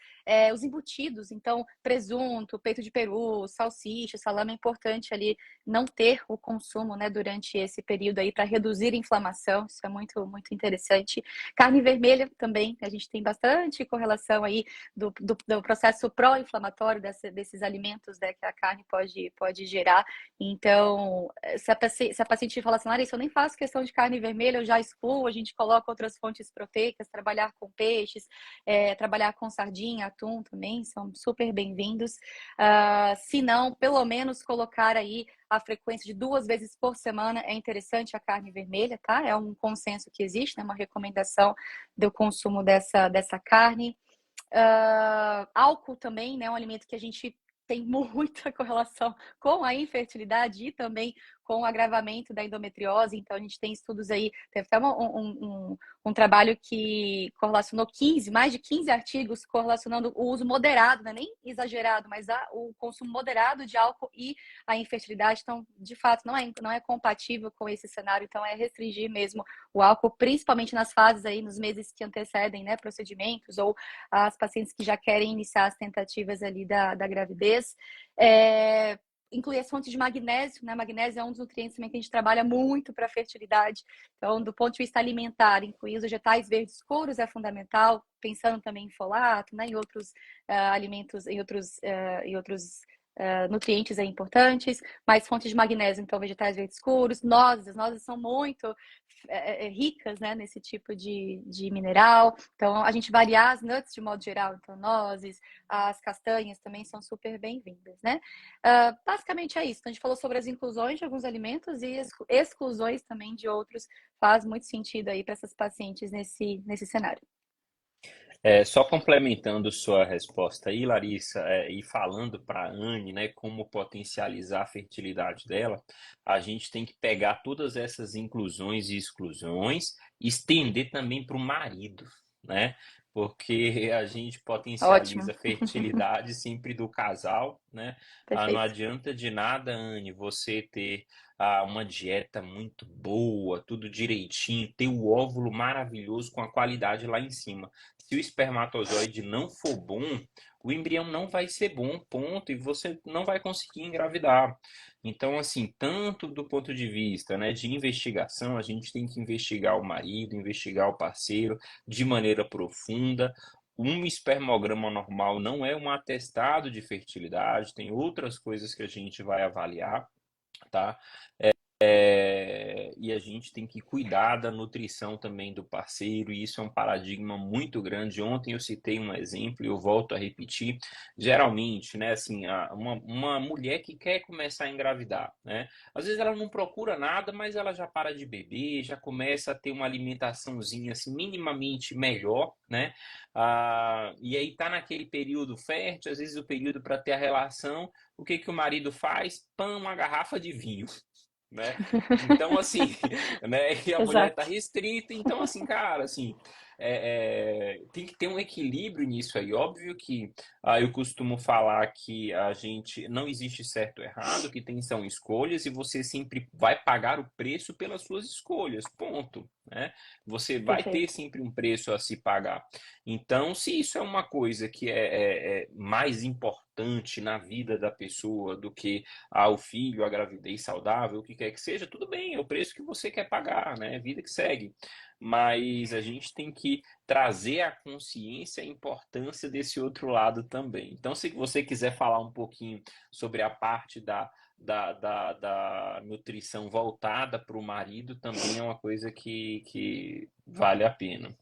os embutidos, então presunto, peito de peru, salsicha, salame, é importante ali não ter o consumo, né, durante esse período aí para reduzir a inflamação, isso é muito, muito interessante. Carne vermelha também, a gente tem bastante correlação aí do processo pró-inflamatório desses alimentos, né, que a carne pode gerar. Então, se a paciente fala assim, Larissa, eu nem faço questão de carne carne vermelha eu já excluo, a gente coloca outras fontes proteicas, trabalhar com peixes, trabalhar com sardinha, atum também, são super bem-vindos. Se não, pelo menos colocar aí a frequência de 2 vezes por semana é interessante a carne vermelha, tá? É um consenso que existe, né? Uma recomendação do consumo dessa carne. Álcool também, né? Um alimento que a gente tem muita correlação com a infertilidade e também com o agravamento da endometriose. Então, a gente tem estudos aí, teve até um trabalho que correlacionou mais de 15 artigos correlacionando o uso moderado, né? Nem exagerado, mas o consumo moderado de álcool e a infertilidade. Então, de fato, não é compatível com esse cenário. Então, é restringir mesmo o álcool, principalmente nas fases aí, nos meses que antecedem, né, procedimentos, ou as pacientes que já querem iniciar as tentativas ali da gravidez. Incluir as fontes de magnésio, né? Magnésio é um dos nutrientes também que a gente trabalha muito para a fertilidade. Então, do ponto de vista alimentar, incluir os vegetais verdes escuros é fundamental, pensando também em folato, né? Em outros alimentos, em outros nutrientes importantes, mais fontes de magnésio, então vegetais verdes escuros, nozes. As nozes são muito ricas, né, nesse tipo de mineral. Então, a gente variar as nuts de modo geral, então nozes, as castanhas também são super bem-vindas, né? Basicamente é isso. Então, a gente falou sobre as inclusões de alguns alimentos e exclusões também de outros. Faz muito sentido aí para essas pacientes nesse cenário. Só complementando sua resposta aí, Larissa, e falando para a Anne, né, como potencializar a fertilidade dela, a gente tem que pegar todas essas inclusões e exclusões e estender também para o marido, né? Porque a gente Ótimo, potencializa a fertilidade sempre do casal, né? Não perfeito. adianta de nada, Anne, você ter uma dieta muito boa, tudo direitinho, ter o óvulo maravilhoso com a qualidade lá em cima. Se o espermatozoide não for bom, o embrião não vai ser bom, ponto, e você não vai conseguir engravidar. Então, assim, tanto do ponto de vista, né, de investigação, a gente tem que investigar o marido, investigar o parceiro de maneira profunda. Um espermograma normal não é um atestado de fertilidade, tem outras coisas que a gente vai avaliar, tá? E a gente tem que cuidar da nutrição também do parceiro, e isso é um paradigma muito grande. Ontem eu citei um exemplo e eu volto a repetir. Geralmente, né, assim, uma mulher que quer começar a engravidar, né, às vezes ela não procura nada, mas ela já para de beber, já começa a ter uma alimentaçãozinha assim, minimamente melhor, né? E aí tá naquele período fértil, às vezes o período para ter a relação, o que que o marido faz? Pã, uma garrafa de vinho, né? Então, assim, né? E a mulher tá Exato. restrita, então, assim, cara, assim, tem que ter um equilíbrio nisso aí. Óbvio que eu costumo falar que a gente não existe certo ou errado, que tem são escolhas e você sempre vai pagar o preço pelas suas escolhas, ponto, né? Você vai ter Perfeito. sempre um preço a se pagar. Então, se isso é uma coisa que é mais importante na vida da pessoa do que o filho, a gravidez saudável, o que quer que seja, tudo bem, é o preço que você quer pagar, né? Vida que segue. Mas a gente tem que trazer à consciência a importância desse outro lado também. Então, se você quiser falar um pouquinho sobre a parte da nutrição voltada para o marido, também é uma coisa que vale a pena.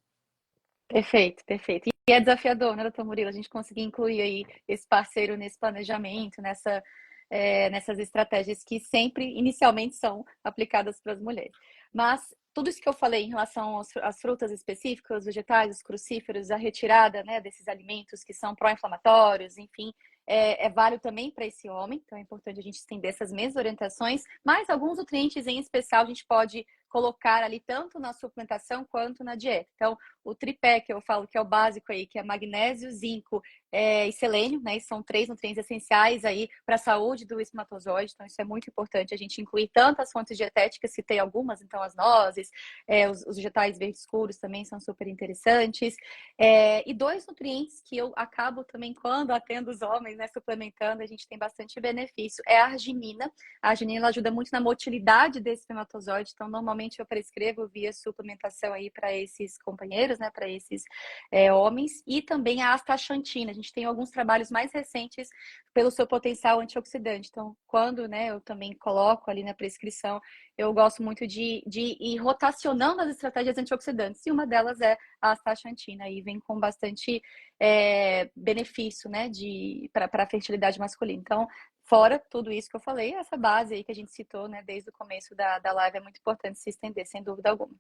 Perfeito, perfeito. E é desafiador, né, doutor Murilo, a gente conseguir incluir aí esse parceiro nesse planejamento, nessas estratégias que sempre, inicialmente, são aplicadas para as mulheres. Mas tudo isso que eu falei em relação às frutas específicas, os vegetais, os crucíferos, a retirada, né, desses alimentos que são pró-inflamatórios, enfim, é válido também para esse homem. Então é importante a gente estender essas mesmas orientações, mas alguns nutrientes em especial a gente pode colocar ali tanto na suplementação quanto na dieta. Então, o tripé que eu falo que é o básico aí, que é magnésio, zinco e selênio, né? São 3 nutrientes essenciais aí para a saúde do espermatozoide. Então, isso é muito importante a gente incluir tanto as fontes dietéticas, citei algumas, então as nozes, os vegetais verdes escuros também são super interessantes. E 2 nutrientes que eu acabo também, quando atendo os homens, né, suplementando, a gente tem bastante benefício, é a arginina. A arginina ela ajuda muito na motilidade desse espermatozoide, então normalmente eu prescrevo via suplementação aí para esses companheiros. parceiros, né, para esses homens, e também a astaxantina. A gente tem alguns trabalhos mais recentes pelo seu potencial antioxidante. Então, quando, né, eu também coloco ali na prescrição, eu gosto muito de ir rotacionando as estratégias antioxidantes, e uma delas é a astaxantina, e vem com bastante benefício, né, para a fertilidade masculina. Então, fora tudo isso que eu falei, essa base aí que a gente citou, né, desde o começo da live, é muito importante se estender, sem dúvida alguma.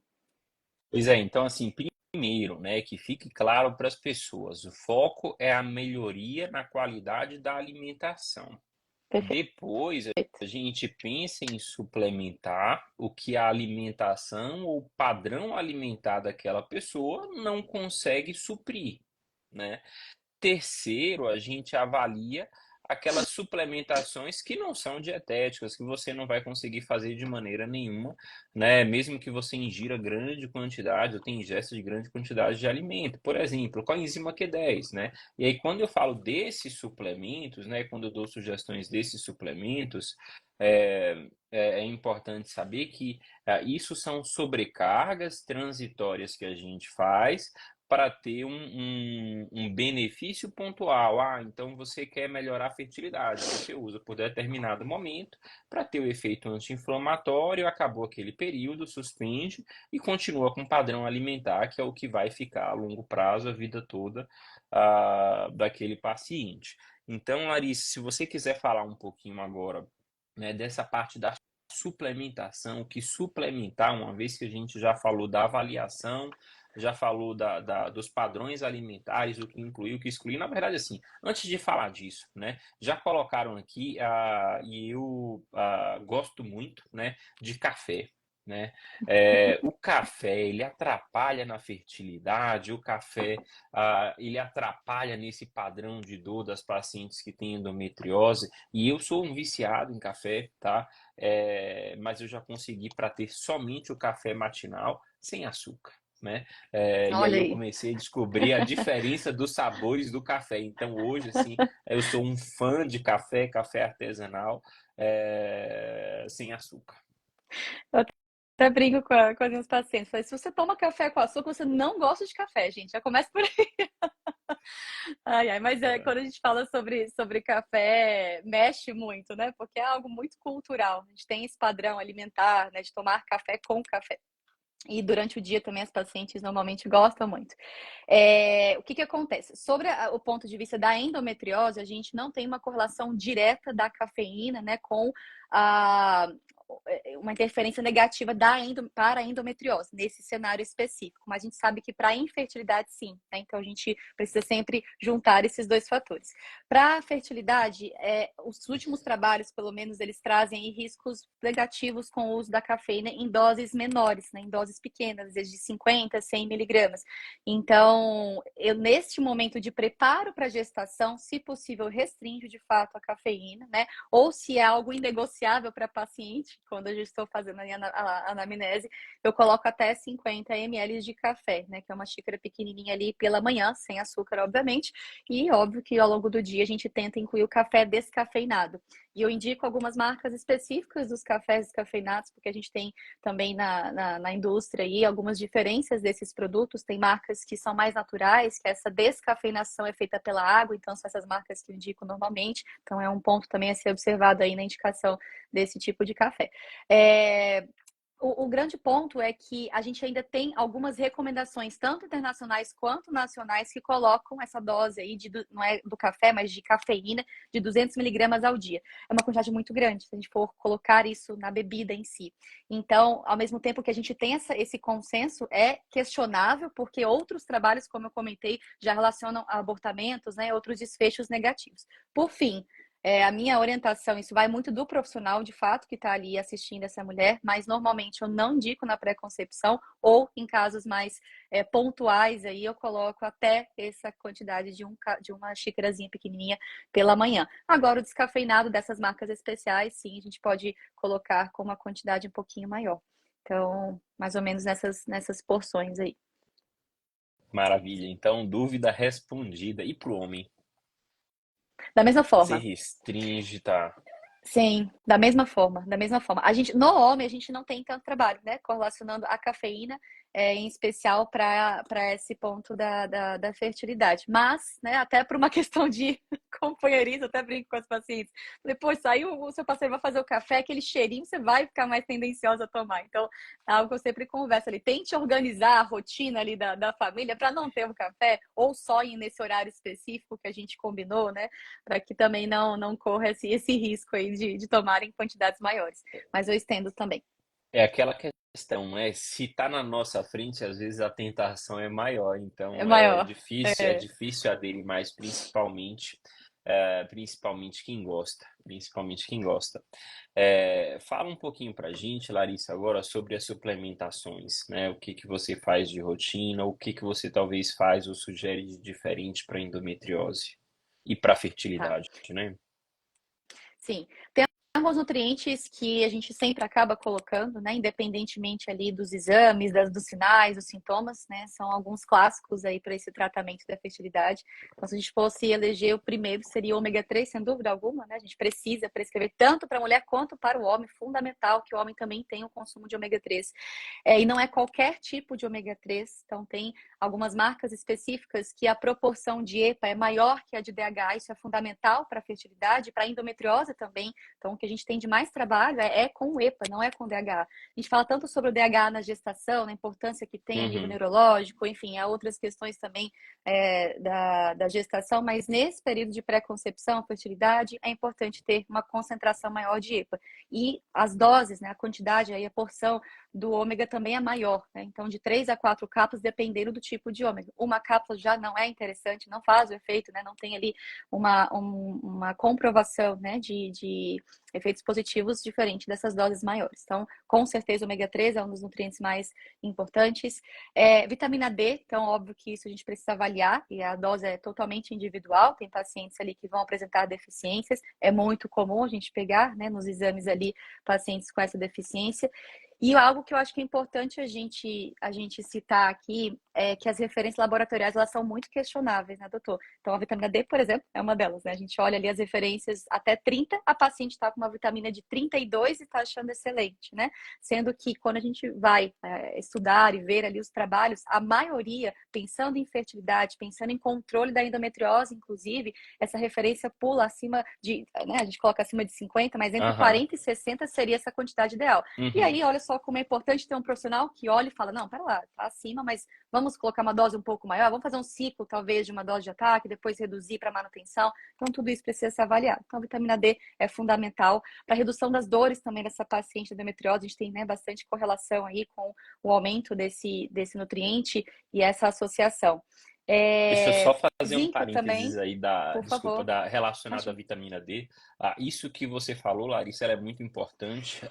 Pois é, então assim, primeiro, né, que fique claro para as pessoas, o foco é a melhoria na qualidade da alimentação. Perfeito. Depois a gente pensa em suplementar o que a alimentação ou padrão alimentar daquela pessoa não consegue suprir, né? Terceiro, a gente avalia aquelas suplementações que não são dietéticas, que você não vai conseguir fazer de maneira nenhuma, né? Mesmo que você ingira grande quantidade ou tenha ingesta de grande quantidade de alimento. Por exemplo, coenzima Q10, né? E aí, quando eu falo desses suplementos, né? Quando eu dou sugestões desses suplementos, é importante saber que isso são sobrecargas transitórias que a gente faz para ter um benefício pontual. Ah, então você quer melhorar a fertilidade, você usa por determinado momento para ter o efeito anti-inflamatório, acabou aquele período, suspende e continua com o padrão alimentar, que é o que vai ficar a longo prazo, a vida toda, daquele paciente. Então, Larissa, se você quiser falar um pouquinho agora, né, dessa parte da suplementação, o que suplementar, uma vez que a gente já falou da avaliação, já falou dos padrões alimentares, o que incluir, o que excluir. Na verdade, assim, antes de falar disso, né, já colocaram aqui, e eu gosto muito, né, de café. Né? O café, ele atrapalha na fertilidade, o café, ele atrapalha nesse padrão de dor das pacientes que têm endometriose, e eu sou um viciado em café, tá? Mas eu já consegui para ter somente o café matinal sem açúcar. Né? E aí Olha eu aí. comecei a descobrir a diferença dos sabores do café. Então hoje, assim, eu sou um fã de café, café artesanal, sem açúcar. Eu até brinco com as minhas pacientes. Falei, se você toma café com açúcar, você não gosta de café, gente. Já começa por aí. Ai, ai, mas quando a gente fala sobre café, mexe muito, né? Porque é algo muito cultural. A gente tem esse padrão alimentar, né? De tomar café com café. E durante o dia também as pacientes normalmente gostam muito. O que acontece? Sobre o ponto de vista da endometriose, a gente não tem uma correlação direta da cafeína, né, com a, uma interferência negativa para a endometriose, nesse cenário específico. Mas a gente sabe que para a infertilidade, sim. Né? Então a gente precisa sempre juntar esses dois fatores. Para a fertilidade, os últimos trabalhos, pelo menos, eles trazem riscos negativos com o uso da cafeína em doses menores, né, em doses pequenas, às vezes de 50, 100 miligramas. Então, eu neste momento de preparo para a gestação, se possível, restringo de fato a cafeína, né? Ou se é algo inegociável para a paciente, quando eu já estou fazendo a anamnese, eu coloco até 50 ml de café, né? Que é uma xícara pequenininha ali pela manhã, sem açúcar, obviamente. E óbvio que ao longo do dia a gente tenta incluir o café descafeinado. E eu indico algumas marcas específicas dos cafés descafeinados, porque a gente tem também na indústria aí algumas diferenças desses produtos. Tem marcas que são mais naturais, que essa descafeinação é feita pela água, então são essas marcas que eu indico normalmente. Então é um ponto também a ser observado aí na indicação desse tipo de café. O grande ponto é que a gente ainda tem algumas recomendações, tanto internacionais quanto nacionais, que colocam essa dose aí, não é do café, mas de cafeína, de 200 miligramas ao dia. É uma quantidade muito grande, se a gente for colocar isso na bebida em si. Então, ao mesmo tempo que a gente tem esse consenso, é questionável, porque outros trabalhos, como eu comentei, já relacionam a abortamentos, né, outros desfechos negativos. Por fim, a minha orientação, isso vai muito do profissional, de fato, que está ali assistindo essa mulher, mas normalmente eu não indico na pré-concepção ou em casos mais pontuais, aí eu coloco até essa quantidade de uma xícarazinha pequenininha pela manhã. Agora, o descafeinado dessas marcas especiais, sim, a gente pode colocar com uma quantidade um pouquinho maior. Então, mais ou menos nessas porções aí. Maravilha. Então, dúvida respondida. E para o homem? Da mesma Você forma. restringe, tá? Sim, da mesma forma, da mesma forma. No homem, a gente não tem tanto trabalho, né? Correlacionando a cafeína em especial para esse ponto da fertilidade. Mas, né, até por uma questão de companheirismo, até brinco com as pacientes. Depois saiu, o seu parceiro vai fazer o café, aquele cheirinho, você vai ficar mais tendenciosa a tomar. Então, é algo que eu sempre converso ali. Tente organizar a rotina ali da família para não ter um café, ou só ir nesse horário específico que a gente combinou, né? Para que também não corra esse risco aí de tomar em quantidades maiores. Mas eu estendo também. É aquela questão, né? Se tá na nossa frente, às vezes a tentação é maior, É então maior. é É, difícil aderir mais, principalmente quem gosta, principalmente quem gosta. Fala um pouquinho pra gente, Larissa, agora sobre as suplementações, né? O que que você faz de rotina, o que que você talvez faz ou sugere de diferente para endometriose e para tá. fertilidade, né? Sim. Tem alguns nutrientes que a gente sempre acaba colocando, né? Independentemente ali dos exames, dos sinais, dos sintomas, né? São alguns clássicos aí para esse tratamento da fertilidade. Então, se a gente fosse eleger o primeiro, seria o ômega 3, sem dúvida alguma, né? A gente precisa prescrever tanto para a mulher quanto para o homem. Fundamental que o homem também tenha o consumo de ômega 3. E não é qualquer tipo de ômega 3, então tem algumas marcas específicas que a proporção de EPA é maior que a de DHA, isso é fundamental para a fertilidade, para a endometriose também. Então, o que a gente tem de mais trabalho é com o EPA, não é com o DHA. A gente fala tanto sobre o DHA na gestação, na importância que tem a nível Uhum, neurológico, enfim, há outras questões também da gestação, mas nesse período de pré-concepção, fertilidade, é importante ter uma concentração maior de EPA. E as doses, né, a quantidade, aí, a porção do ômega também é maior, né? Então, de 3 a 4 cápsulas, dependendo do tipo de ômega. Uma cápsula já não é interessante, não faz o efeito, né? Não tem ali uma comprovação, né, de efeitos positivos diferente dessas doses maiores. Então, com certeza, o ômega 3 é um dos nutrientes mais importantes. Vitamina D, então, óbvio que isso a gente precisa avaliar, e a dose é totalmente individual. Tem pacientes ali que vão apresentar deficiências, é muito comum a gente pegar, né, nos exames ali, pacientes com essa deficiência. E algo que eu acho que é importante a gente citar aqui é que as referências laboratoriais elas são muito questionáveis, né, doutor? Então, a vitamina D, por exemplo, é uma delas, né? A gente olha ali as referências até 30, a paciente está com uma vitamina de 32 e está achando excelente, né? Sendo que quando a gente vai estudar e ver ali os trabalhos, a maioria, pensando em fertilidade, pensando em controle da endometriose, inclusive, essa referência pula acima de, né, a gente coloca acima de 50, mas entre aham, 40 e 60 seria essa quantidade ideal. E uhum. aí, olha só como é importante ter um profissional que olha e fala, não, pera lá, tá acima, mas vamos colocar uma dose um pouco maior, vamos fazer um ciclo, talvez, de uma dose de ataque, depois reduzir para manutenção. Então, tudo isso precisa ser avaliado. Então, a vitamina D é fundamental para a redução das dores também dessa paciente de endometriose. A gente tem, né, bastante correlação aí com o aumento desse nutriente e essa associação. Deixa eu só fazer um Zinco parênteses também, aí por desculpa, favor. relacionado à Imagina. vitamina D. Isso que você falou, Larissa, ela é muito importante,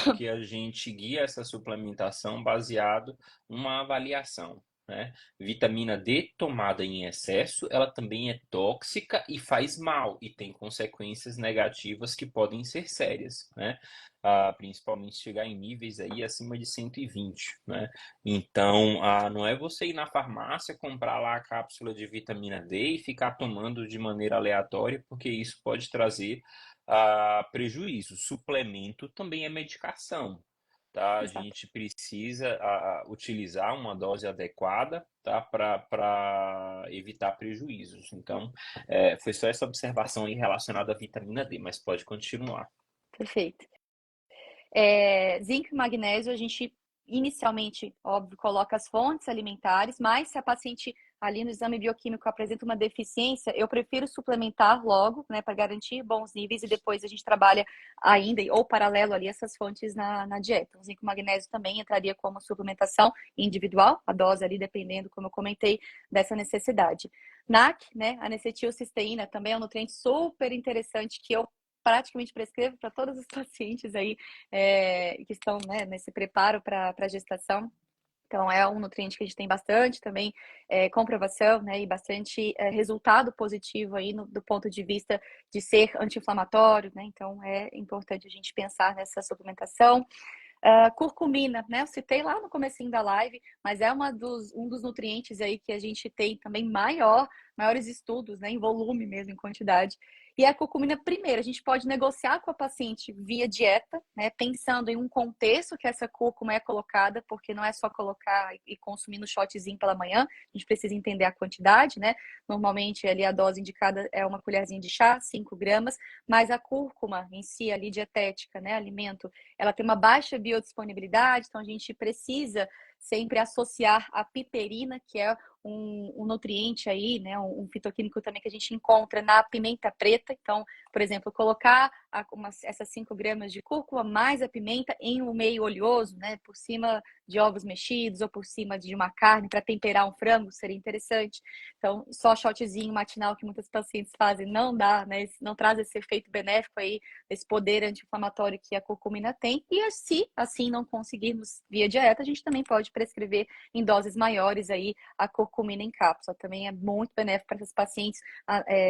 porque a gente guia essa suplementação baseado numa avaliação, né? Vitamina D tomada em excesso, ela também é tóxica e faz mal e tem consequências negativas que podem ser sérias, né? Principalmente chegar em níveis aí acima de 120, né? Então, não é você ir na farmácia, comprar lá a cápsula de vitamina D e ficar tomando de maneira aleatória, porque isso pode trazer prejuízo. Suplemento também é medicação, tá? A Exato. gente precisa utilizar uma dose adequada, tá? Para evitar prejuízos. Então, foi só essa observação aí relacionada à vitamina D, mas pode continuar. Perfeito. Zinco e magnésio, a gente inicialmente, óbvio, coloca as fontes alimentares, mas se a paciente ali no exame bioquímico apresenta uma deficiência, eu prefiro suplementar logo, né, para garantir bons níveis e depois a gente trabalha ainda ou paralelo ali essas fontes na dieta. O zinco e magnésio também entraria como suplementação individual, a dose ali dependendo, como eu comentei, dessa necessidade. NAC, né, anecetilcisteína, também é um nutriente super interessante que eu praticamente prescrevo para todos os pacientes aí que estão, né, nesse preparo para a gestação. Então, é um nutriente que a gente tem bastante também comprovação, né, e bastante resultado positivo aí do ponto de vista de ser anti-inflamatório, né? Então, é importante a gente pensar nessa suplementação. Curcumina, né? Eu citei lá no comecinho da live, mas é um dos nutrientes aí que a gente tem também maior maiores estudos, né, em volume mesmo, em quantidade. E a curcumina, primeiro, a gente pode negociar com a paciente via dieta, né, pensando em um contexto que essa cúrcuma é colocada, porque não é só colocar e consumir no shotzinho pela manhã, a gente precisa entender a quantidade, né? Normalmente ali a dose indicada é uma colherzinha de chá, 5 gramas, mas a cúrcuma em si, ali dietética, né, alimento, ela tem uma baixa biodisponibilidade, então a gente precisa sempre associar a piperina, que é um nutriente aí, né, um fitoquímico também que a gente encontra na pimenta preta. Então, por exemplo, colocar essas 5 gramas de cúrcuma mais a pimenta em um meio oleoso, né, por cima de ovos mexidos ou por cima de uma carne para temperar um frango, seria interessante. Então, só shotzinho matinal que muitas pacientes fazem não dá, né, não traz esse efeito benéfico aí, esse poder anti-inflamatório que a curcumina tem. E se assim não conseguirmos via dieta, a gente também pode prescrever em doses maiores aí a curcumina em cápsula. Também é muito benéfico para esses pacientes,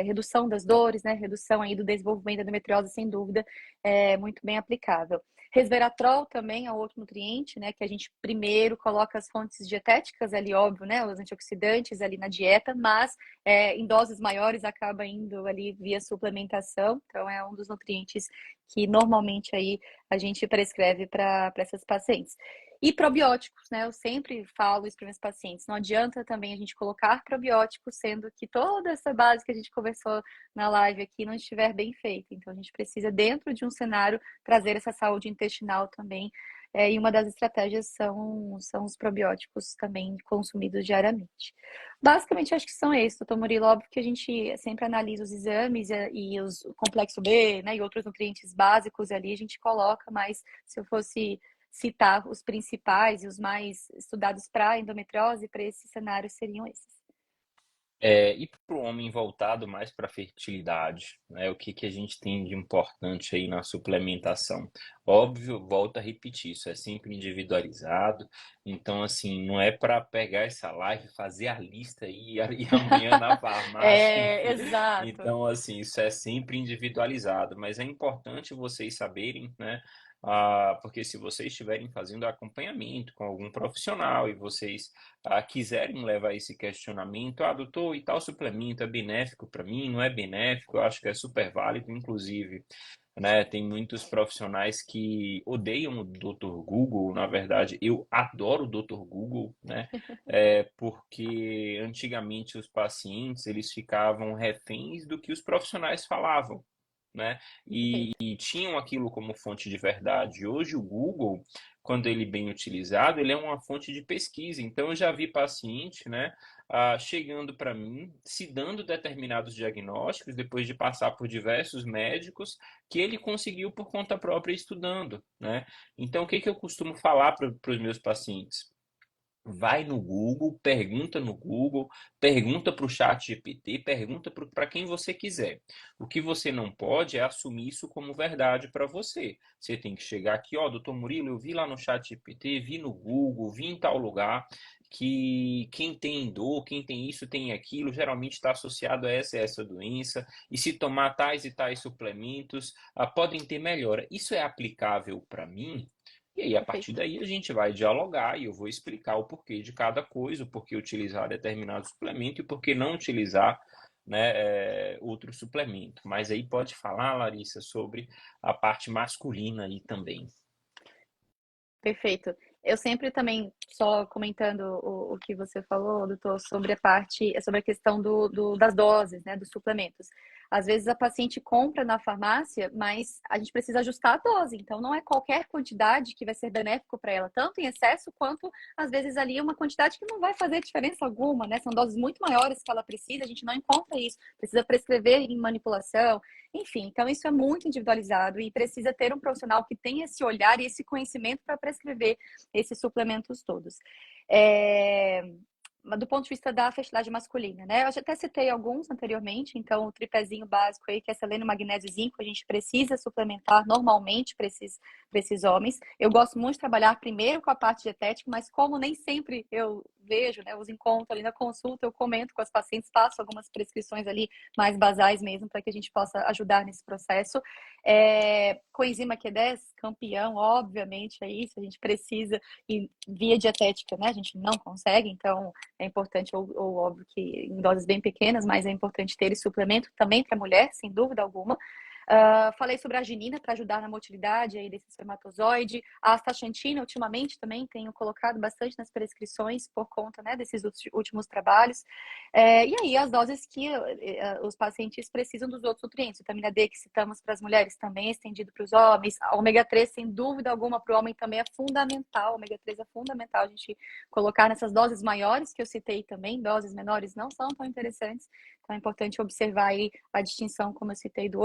redução das dores, né, redução aí do desenvolvimento da endometriose, sem dúvida, é muito bem aplicável. Resveratrol também é outro nutriente, né, que a gente primeiro coloca as fontes dietéticas ali, óbvio, né, os antioxidantes ali na dieta, mas em doses maiores acaba indo ali via suplementação. Então é um dos nutrientes que normalmente aí a gente prescreve para essas pacientes. E probióticos, né? Eu sempre falo isso para meus pacientes. Não adianta também a gente colocar probióticos, sendo que toda essa base que a gente conversou na live aqui não estiver bem feita. Então, a gente precisa, dentro de um cenário, trazer essa saúde intestinal também. E uma das estratégias são os probióticos também consumidos diariamente. Basicamente, acho que são esses, doutor Murilo. Óbvio que a gente sempre analisa os exames e o complexo B, né, e outros nutrientes básicos ali, a gente coloca, mas se eu fosse citar os principais e os mais estudados para endometriose, para esse cenário, seriam esses. E para o homem voltado mais para a fertilidade, né? O que que a gente tem de importante aí na suplementação? Óbvio, volto a repetir, isso é sempre individualizado, então assim, não é para pegar essa live, fazer a lista e ir amanhã na farmácia, Exato. então assim, isso é sempre individualizado, mas é importante vocês saberem, né? Porque se vocês estiverem fazendo acompanhamento com algum profissional e vocês quiserem levar esse questionamento, doutor, e tal suplemento é benéfico para mim, não é benéfico? Eu acho que é super válido, inclusive, né, tem muitos profissionais que odeiam o Dr. Google, na verdade, eu adoro o Dr. Google, né, porque antigamente os pacientes, eles ficavam reféns do que os profissionais falavam, né, Perfeito. e tinham aquilo como fonte de verdade. Hoje o Google, quando ele bem utilizado, ele é uma fonte de pesquisa. Então eu já vi paciente, né, chegando para mim, se dando determinados diagnósticos depois de passar por diversos médicos que ele conseguiu por conta própria estudando, né? Então o que que eu costumo falar para os meus pacientes? Vai no Google, pergunta para o chat GPT, pergunta para quem você quiser. O que você não pode é assumir isso como verdade para você. Você tem que chegar aqui, doutor Murilo, eu vi lá no chat GPT, vi no Google, vi em tal lugar, que quem tem dor, quem tem isso, tem aquilo, geralmente está associado a essa doença, e se tomar tais e tais suplementos, podem ter melhora. Isso é aplicável para mim? E aí, a partir Perfeito. daí, a gente vai dialogar e eu vou explicar o porquê de cada coisa, o porquê utilizar determinado suplemento e por que não utilizar, né, outro suplemento. Mas aí pode falar, Larissa, sobre a parte masculina aí também. Perfeito. Eu sempre também, só comentando o que você falou, doutor, sobre a questão das doses, né, dos suplementos. Às vezes a paciente compra na farmácia, mas a gente precisa ajustar a dose. Então, não é qualquer quantidade que vai ser benéfico para ela, tanto em excesso quanto, às vezes, ali uma quantidade que não vai fazer diferença alguma, né? São doses muito maiores que ela precisa, a gente não encontra isso. Precisa prescrever em manipulação, enfim, então isso é muito individualizado e precisa ter um profissional que tenha esse olhar e esse conhecimento para prescrever esses suplementos todos. É, do ponto de vista da fertilidade masculina, né? Eu já até citei alguns anteriormente, então o tripézinho básico aí, que é selênio, magnésio e zinco, a gente precisa suplementar normalmente para esses homens. Eu gosto muito de trabalhar primeiro com a parte dietética, mas como nem sempre eu vejo, né, os encontros ali na consulta, eu comento com as pacientes, faço algumas prescrições ali mais basais mesmo, para que a gente possa ajudar nesse processo. Coenzima Q10, campeão, obviamente, é isso, a gente precisa, e via dietética, né, a gente não consegue, então é importante, ou óbvio que em doses bem pequenas, mas é importante ter esse suplemento também para mulher, sem dúvida alguma. Falei sobre a arginina para ajudar na motilidade aí desse espermatozoide. A astaxantina, ultimamente, também tenho colocado bastante nas prescrições por conta, né, desses últimos trabalhos. E aí, as doses que os pacientes precisam dos outros nutrientes. Vitamina D, que citamos para as mulheres, também é estendido para os homens. A ômega 3, sem dúvida alguma, para o homem também é fundamental. O ômega 3 é fundamental a gente colocar nessas doses maiores que eu citei também. Doses menores não são tão interessantes. Então é importante observar aí a distinção, como eu citei, do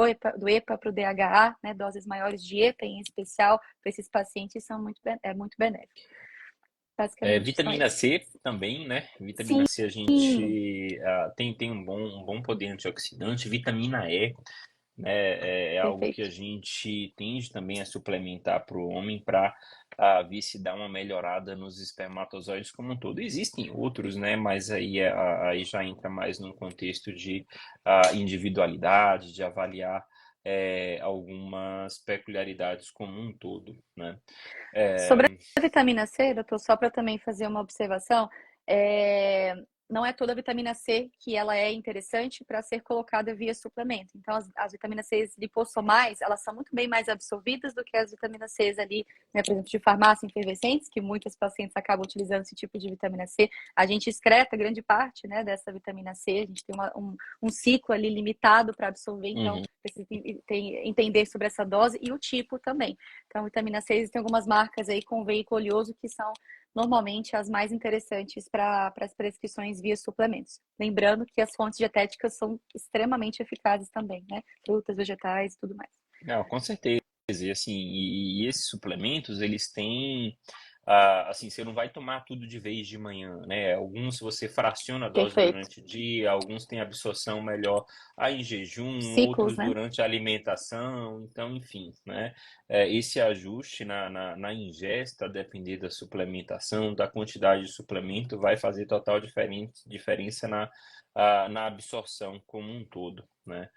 EPA para o DHA, né? Doses maiores de EPA em especial para esses pacientes são muito benéficos. Basicamente são Vitamina esses. C também, né? Vitamina Sim, C a gente tem um bom poder antioxidante. Vitamina E, né? É algo que a perfeito. gente tende também a suplementar para o homem para ver se dá uma melhorada nos espermatozoides como um todo. Existem outros, né? Mas aí já entra mais num contexto de individualidade, de avaliar algumas peculiaridades como um todo, né? Sobre É, a vitamina C, doutor, só para também fazer uma observação, é, não é toda a vitamina C que ela é interessante para ser colocada via suplemento. Então, as vitaminas C lipossomais, elas são muito bem mais absorvidas do que as vitaminas C ali, né, por exemplo, de farmácia efervescentes, que muitos pacientes acabam utilizando esse tipo de vitamina C. A gente excreta grande parte, né, dessa vitamina C, a gente tem um ciclo ali limitado para absorver, então uhum. precisa entender sobre essa dose e o tipo também. Então, vitamina C, existem algumas marcas aí com veículo oleoso que são normalmente as mais interessantes para as prescrições via suplementos. Lembrando que as fontes dietéticas são extremamente eficazes também, né? Frutas, vegetais e tudo mais. Não, com certeza. E assim, e esses suplementos, eles têm, assim, você não vai tomar tudo de vez de manhã, né? Alguns você fraciona a dose Perfeito. durante o dia, alguns têm absorção melhor em jejum, Ciclos, outros né? durante a alimentação, então, enfim, né? Esse ajuste na ingesta, a depender da suplementação, da quantidade de suplemento, vai fazer total diferença na absorção como um todo, né?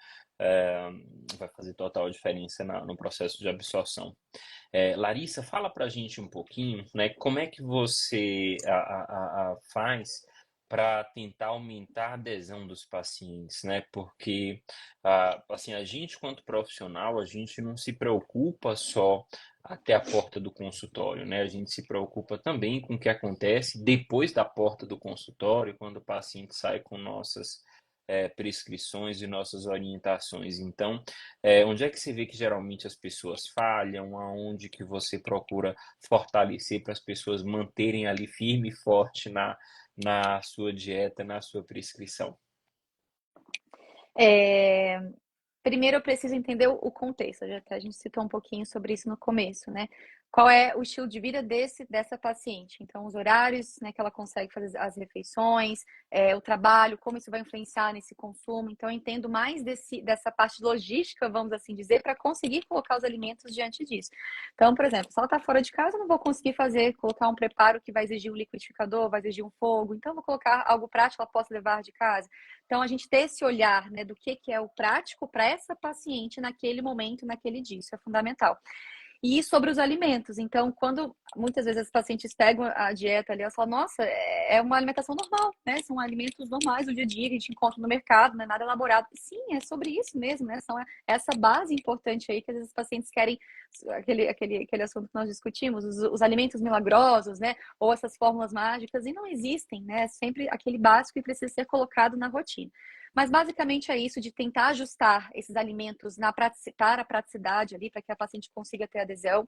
É, vai fazer total diferença no processo de absorção. Larissa, fala para a gente um pouquinho, né, como é que você faz para tentar aumentar a adesão dos pacientes, né? Porque assim, a gente, quanto profissional, a gente não se preocupa só até a porta do consultório, né? A gente se preocupa também com o que acontece depois da porta do consultório, quando o paciente sai com nossas prescrições e nossas orientações. Então, onde é que você vê que geralmente as pessoas falham? Aonde que você procura fortalecer para as pessoas manterem ali firme e forte na sua dieta, na sua prescrição? É, Primeiro eu preciso entender o contexto, já que a gente citou um pouquinho sobre isso no começo, né? Qual é o estilo de vida dessa paciente? Então, os horários, né, que ela consegue fazer as refeições, o trabalho, como isso vai influenciar nesse consumo. Então, eu entendo mais dessa parte logística, vamos assim dizer, para conseguir colocar os alimentos diante disso. Então, por exemplo, se ela está fora de casa, eu não vou conseguir colocar um preparo que vai exigir um liquidificador, vai exigir um fogo. Então, eu vou colocar algo prático que ela possa levar de casa. Então, a gente ter esse olhar, né, do que é o prático para essa paciente naquele momento, naquele dia, isso é fundamental. E sobre os alimentos. Então, quando muitas vezes as pacientes pegam a dieta ali, elas falam, nossa, é uma alimentação normal, né? São alimentos normais do dia a dia que a gente encontra no mercado, não é nada elaborado. Sim, é sobre isso mesmo, né? São essa base importante aí que às vezes os pacientes querem, aquele assunto que nós discutimos, os alimentos milagrosos, né? Ou essas fórmulas mágicas, e não existem, né? É sempre aquele básico que precisa ser colocado na rotina. Mas basicamente é isso, de tentar ajustar esses alimentos para a praticidade ali, para que a paciente consiga ter adesão,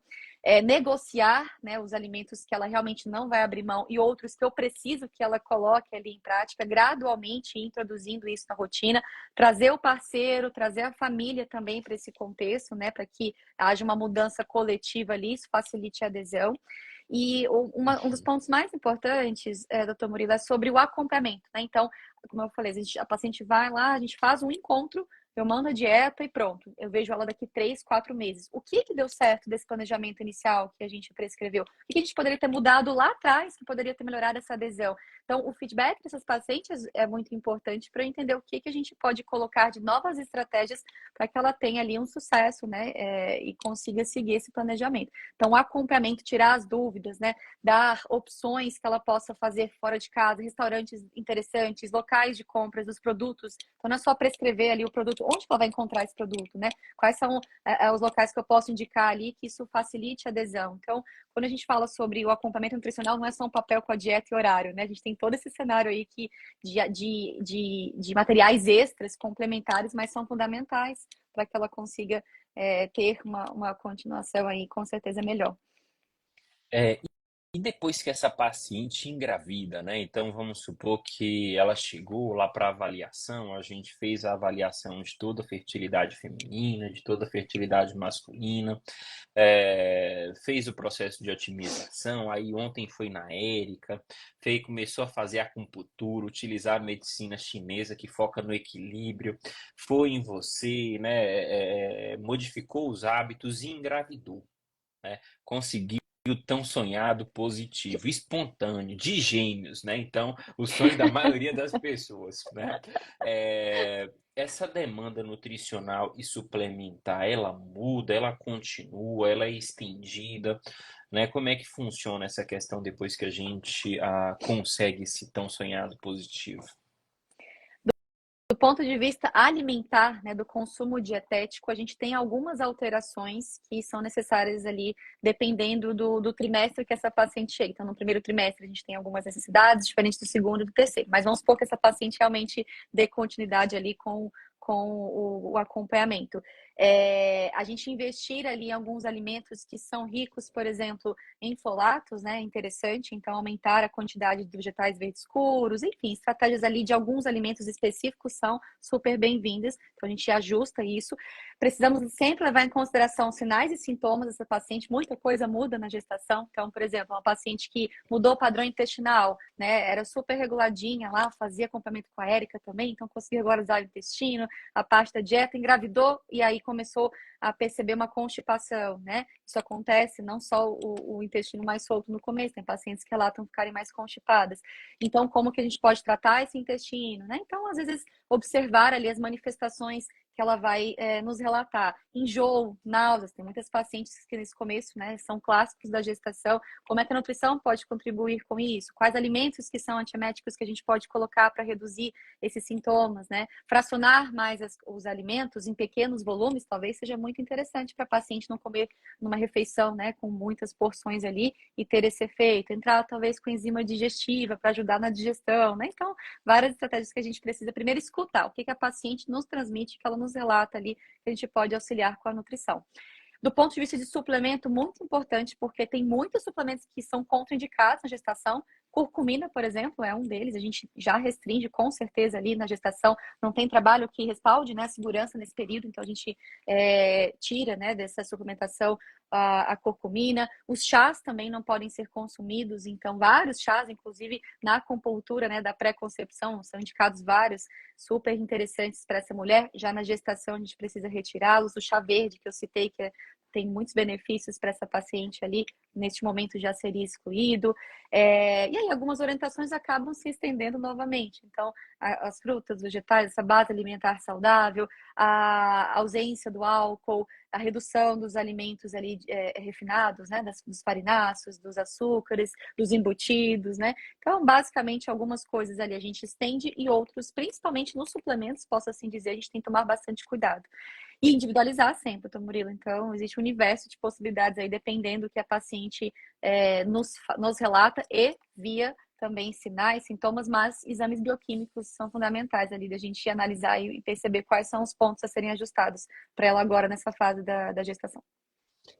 negociar, né, os alimentos que ela realmente não vai abrir mão e outros que eu preciso que ela coloque ali em prática, gradualmente introduzindo isso na rotina, trazer o parceiro, trazer a família também para esse contexto, né, para que haja uma mudança coletiva ali, isso facilite a adesão. E um dos pontos mais importantes, doutor Murilo, é sobre o acompanhamento, né? Então, como eu falei, a paciente vai lá, a gente faz um encontro eu mando a dieta e pronto, eu vejo ela daqui 3, 4 meses. O que que deu certo desse planejamento inicial que a gente prescreveu? O que a gente poderia ter mudado lá atrás que poderia ter melhorado essa adesão? Então, o feedback dessas pacientes é muito importante para entender o que que a gente pode colocar de novas estratégias para que ela tenha ali um sucesso, né, e consiga seguir esse planejamento. Então, o acompanhamento, tirar as dúvidas, né, dar opções que ela possa fazer fora de casa, restaurantes interessantes, locais de compras dos produtos. Então, não é só prescrever ali o produto, onde ela vai encontrar esse produto, né? Quais são os locais que eu posso indicar ali que isso facilite a adesão. Então, quando a gente fala sobre o acompanhamento nutricional, não é só um papel com a dieta e horário, né? A gente tem todo esse cenário aí de materiais extras, complementares, mas são fundamentais para que ela consiga ter uma continuação aí com certeza melhor. É, e depois que essa paciente engravida, né? Então vamos supor que ela chegou lá para avaliação, a gente fez a avaliação de toda a fertilidade feminina, de toda a fertilidade masculina, fez o processo de otimização, aí ontem foi na Érica, começou a fazer acupuntura, utilizar a medicina chinesa que foca no equilíbrio, foi em você, né? Modificou os hábitos e engravidou, né? Conseguiu o tão sonhado positivo, espontâneo, de gêmeos, né? Então, o sonho da maioria das pessoas, né? Essa demanda nutricional e suplementar, ela muda, ela continua, ela é estendida, né? Como é que funciona essa questão depois que a gente consegue esse tão sonhado positivo? Do ponto de vista alimentar, né, do consumo dietético, a gente tem algumas alterações que são necessárias ali, dependendo do trimestre que essa paciente chega. Então, no primeiro trimestre, a gente tem algumas necessidades diferentes do segundo e do terceiro. Mas vamos supor que essa paciente realmente dê continuidade ali com o acompanhamento. A gente investir ali em alguns alimentos que são ricos, por exemplo, em folatos, né? É interessante, então aumentar a quantidade de vegetais verdes escuros, enfim, estratégias ali de alguns alimentos específicos são super bem-vindas, então a gente ajusta isso. Precisamos sempre levar em consideração sinais e sintomas dessa paciente, muita coisa muda na gestação, então, por exemplo, uma paciente que mudou o padrão intestinal, né? Era super reguladinha lá, fazia acompanhamento com a Érica também, então conseguia regularizar o intestino, a parte da dieta, engravidou e aí começou a perceber uma constipação, né? Isso acontece não só o intestino mais solto no começo, tem pacientes que relatam ficarem mais constipadas. Então, como que a gente pode tratar esse intestino, né? Então, às vezes, observar ali as manifestações que ela vai nos relatar. Enjoo, náuseas, tem muitas pacientes que nesse começo, né, são clássicos da gestação. Como é que a nutrição pode contribuir com isso? Quais alimentos que são antieméticos que a gente pode colocar para reduzir esses sintomas, né? Fracionar mais os alimentos em pequenos volumes talvez seja muito interessante para a paciente não comer numa refeição, né, com muitas porções ali e ter esse efeito. Entrar talvez com enzima digestiva para ajudar na digestão, né? Então, várias estratégias que a gente precisa primeiro escutar, o que a paciente nos transmite, que ela nos relata ali, que a gente pode auxiliar com a nutrição. Do ponto de vista de suplemento, muito importante, porque tem muitos suplementos que são contraindicados na gestação. Curcumina, por exemplo, é um deles. A gente já restringe com certeza ali na gestação. Não tem trabalho que respalde, né, a segurança nesse período, então a gente tira, né, dessa suplementação a curcumina. Os chás também não podem ser consumidos, então vários chás, inclusive na acupuntura, né, da pré-concepção, são indicados vários super interessantes para essa mulher. Já na gestação a gente precisa retirá-los. O chá verde que eu citei, que tem muitos benefícios para essa paciente ali, neste momento já seria excluído. E aí algumas orientações acabam se estendendo novamente. Então, as frutas, vegetais, essa base alimentar saudável, a ausência do álcool, a redução dos alimentos ali refinados, né, dos farináceos, dos açúcares, dos embutidos, né? Então, basicamente, algumas coisas ali a gente estende e outros, principalmente nos suplementos, posso assim dizer, a gente tem que tomar bastante cuidado. E individualizar sempre, doutor Murilo. Então, existe um universo de possibilidades aí, dependendo do que a paciente nos relata e via também sinais, sintomas, mas exames bioquímicos são fundamentais ali da gente analisar e perceber quais são os pontos a serem ajustados para ela agora nessa fase da gestação.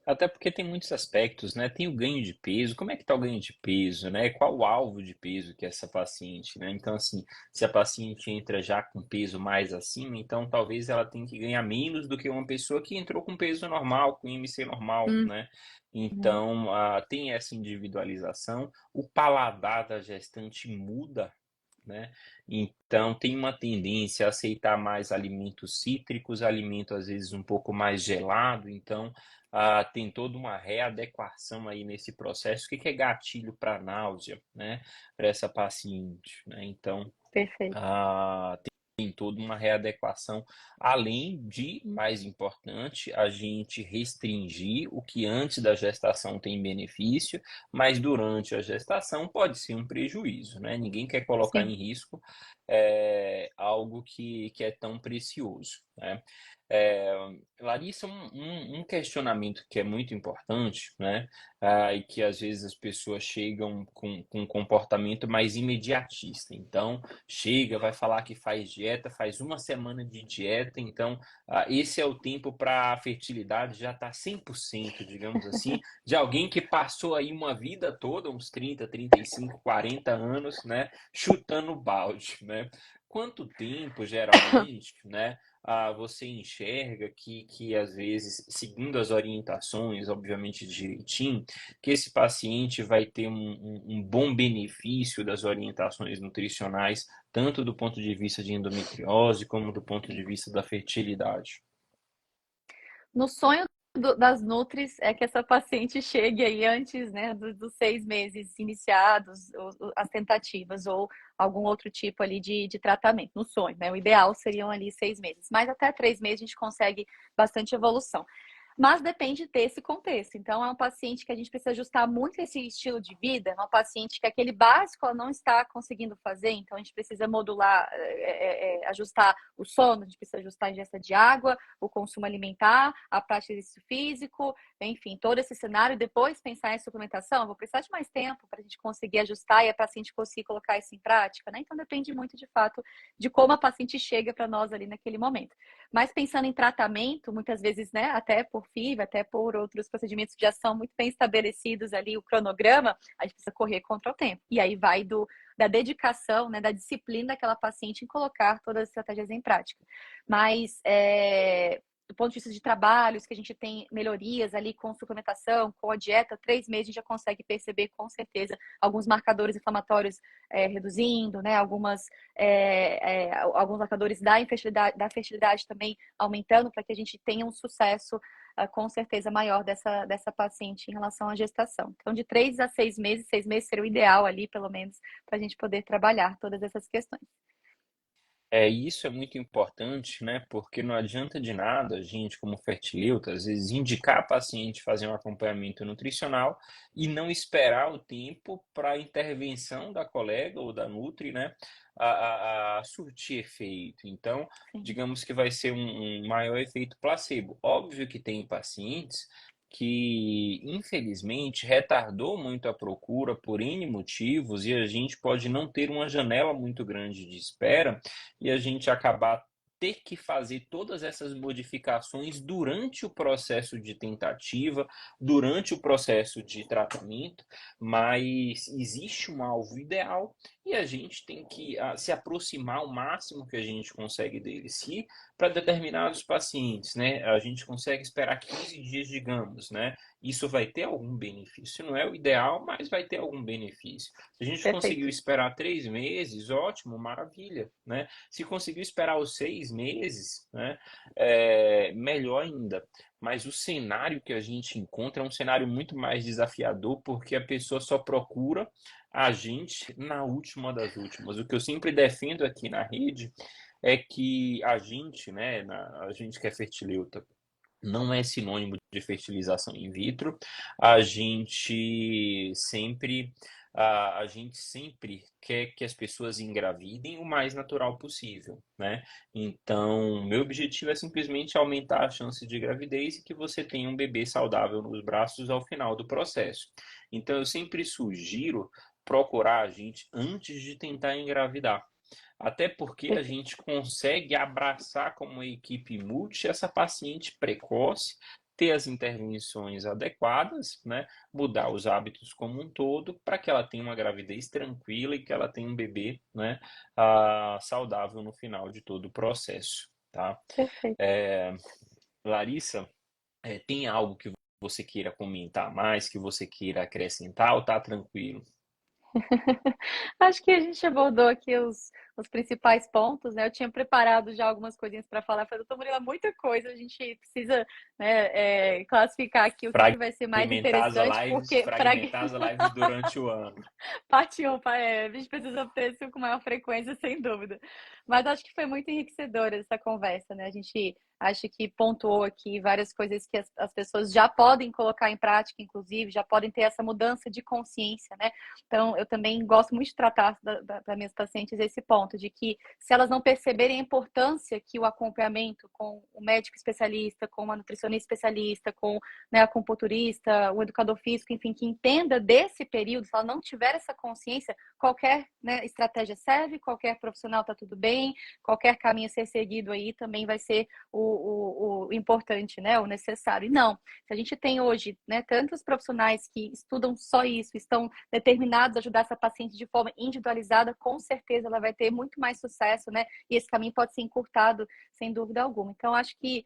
Até porque tem muitos aspectos, né? Tem o ganho de peso, como é que tá o ganho de peso, né? Qual o alvo de peso que é essa paciente, né? Então, assim, se a paciente entra já com peso mais acima, então talvez ela tenha que ganhar menos do que uma pessoa que entrou com peso normal, com IMC normal, Uhum. né? Então, tem essa individualização. O paladar da gestante muda, né? Então tem uma tendência a aceitar mais alimentos cítricos, alimento às vezes um pouco mais gelado, então tem toda uma readequação aí nesse processo. O que que é gatilho para náusea, né? Para essa paciente, né? Então Perfeito. tem toda uma readequação, além de, mais importante, a gente restringir o que antes da gestação tem benefício, mas durante a gestação pode ser um prejuízo, né? Ninguém quer colocar Sim. em risco algo que é tão precioso, né? É, Larissa, um questionamento que é muito importante, né? E que às vezes as pessoas chegam com um comportamento mais imediatista. Então, chega, vai falar que faz dieta, faz uma semana de dieta, então esse é o tempo para a fertilidade já está 100%, digamos assim, de alguém que passou aí uma vida toda, uns 30, 35, 40 anos, né, chutando balde, né? Quanto tempo, geralmente, né, você enxerga que, às vezes, seguindo as orientações, obviamente direitinho, que esse paciente vai ter um bom benefício das orientações nutricionais tanto do ponto de vista de endometriose, como do ponto de vista da fertilidade. No sonho das Nutris é que essa paciente chegue aí antes, né, dos 6 meses iniciados, as tentativas, ou algum outro tipo ali de tratamento, no sonho, né? O ideal seriam ali 6 meses, mas até 3 meses a gente consegue bastante evolução. Mas depende desse contexto. Então, é um paciente que a gente precisa ajustar muito esse estilo de vida, é uma paciente que aquele básico ela não está conseguindo fazer, então a gente precisa modular, ajustar o sono, a gente precisa ajustar a ingesta de água, o consumo alimentar, a prática de exercício físico, enfim, todo esse cenário. Depois pensar em suplementação, eu vou precisar de mais tempo para a gente conseguir ajustar e a paciente conseguir colocar isso em prática, né? Então depende muito de fato de como a paciente chega para nós ali naquele momento. Mas pensando em tratamento, muitas vezes, né, até por FIV, até por outros procedimentos que já são muito bem estabelecidos ali, o cronograma, a gente precisa correr contra o tempo. E aí vai da dedicação, né, da disciplina daquela paciente em colocar todas as estratégias em prática. Mas do ponto de vista de trabalhos, que a gente tem melhorias ali com suplementação, com a dieta, 3 meses a gente já consegue perceber com certeza alguns marcadores inflamatórios reduzindo, né? Alguns marcadores da fertilidade também aumentando, para que a gente tenha um sucesso com certeza maior dessa paciente em relação à gestação. Então, de 3 a 6 meses, 6 meses seria o ideal ali, pelo menos, para a gente poder trabalhar todas essas questões. Isso é muito importante, né? Porque não adianta de nada a gente, como fertileuta, às vezes indicar a paciente fazer um acompanhamento nutricional e não esperar o tempo para a intervenção da colega ou da Nutri, né? A surtir efeito. Então, Sim, digamos que vai ser um maior efeito placebo. Óbvio que tem pacientes que, infelizmente, retardou muito a procura por N motivos e a gente pode não ter uma janela muito grande de espera e a gente acabar ter que fazer todas essas modificações durante o processo de tentativa, durante o processo de tratamento, mas existe um alvo ideal e a gente tem que se aproximar o máximo que a gente consegue dele. Se para determinados pacientes, né, a gente consegue esperar 15 dias, digamos, né, isso vai ter algum benefício. Não é o ideal, mas vai ter algum benefício. Se a gente perfeito. conseguiu esperar 3 meses, ótimo, maravilha, né? Se conseguiu esperar os 6 meses, né, melhor ainda. Mas o cenário que a gente encontra é um cenário muito mais desafiador, porque a pessoa só procura a gente na última das últimas. O que eu sempre defendo aqui na rede é que a gente, né, a gente que é fertileuta, não é sinônimo de fertilização in vitro. A gente sempre, a gente sempre quer que as pessoas engravidem o mais natural possível, né? Então, meu objetivo é simplesmente aumentar a chance de gravidez e que você tenha um bebê saudável nos braços ao final do processo. Então, eu sempre sugiro procurar a gente antes de tentar engravidar. Até porque a Perfeito. gente consegue abraçar como equipe multi essa paciente precoce, ter as intervenções adequadas, né? Mudar os hábitos como um todo para que ela tenha uma gravidez tranquila e que ela tenha um bebê, né? Saudável no final de todo o processo, tá? Perfeito. Larissa, tem algo que você queira comentar mais, que você queira acrescentar ou tá tranquilo? Acho que a gente abordou aqui os principais pontos, né? Eu tinha preparado já algumas coisinhas para falar, falei, doutor Murilo, muita coisa, a gente precisa, né, classificar aqui o que, que vai ser mais interessante, porque Fragmentar as lives durante o ano. parte 1, a gente precisa ter isso com maior frequência, sem dúvida. Mas acho que foi muito enriquecedora essa conversa, né? A gente acho que pontuou aqui várias coisas que as pessoas já podem colocar em prática, inclusive, já podem ter essa mudança de consciência, né? Então, eu também gosto muito de tratar para minhas pacientes esse ponto, de que se elas não perceberem a importância que o acompanhamento com o médico especialista, com uma nutricionista especialista, com, né, acupunturista, o educador físico, enfim, que entenda desse período, se ela não tiver essa consciência, qualquer, né, estratégia serve, qualquer profissional está tudo bem, qualquer caminho a ser seguido aí também vai ser o importante, né, o necessário. E não, se a gente tem hoje, né, tantos profissionais que estudam só isso, estão determinados a ajudar essa paciente de forma individualizada, com certeza ela vai ter muito mais sucesso, né? E esse caminho pode ser encurtado, sem dúvida alguma. Então, acho que,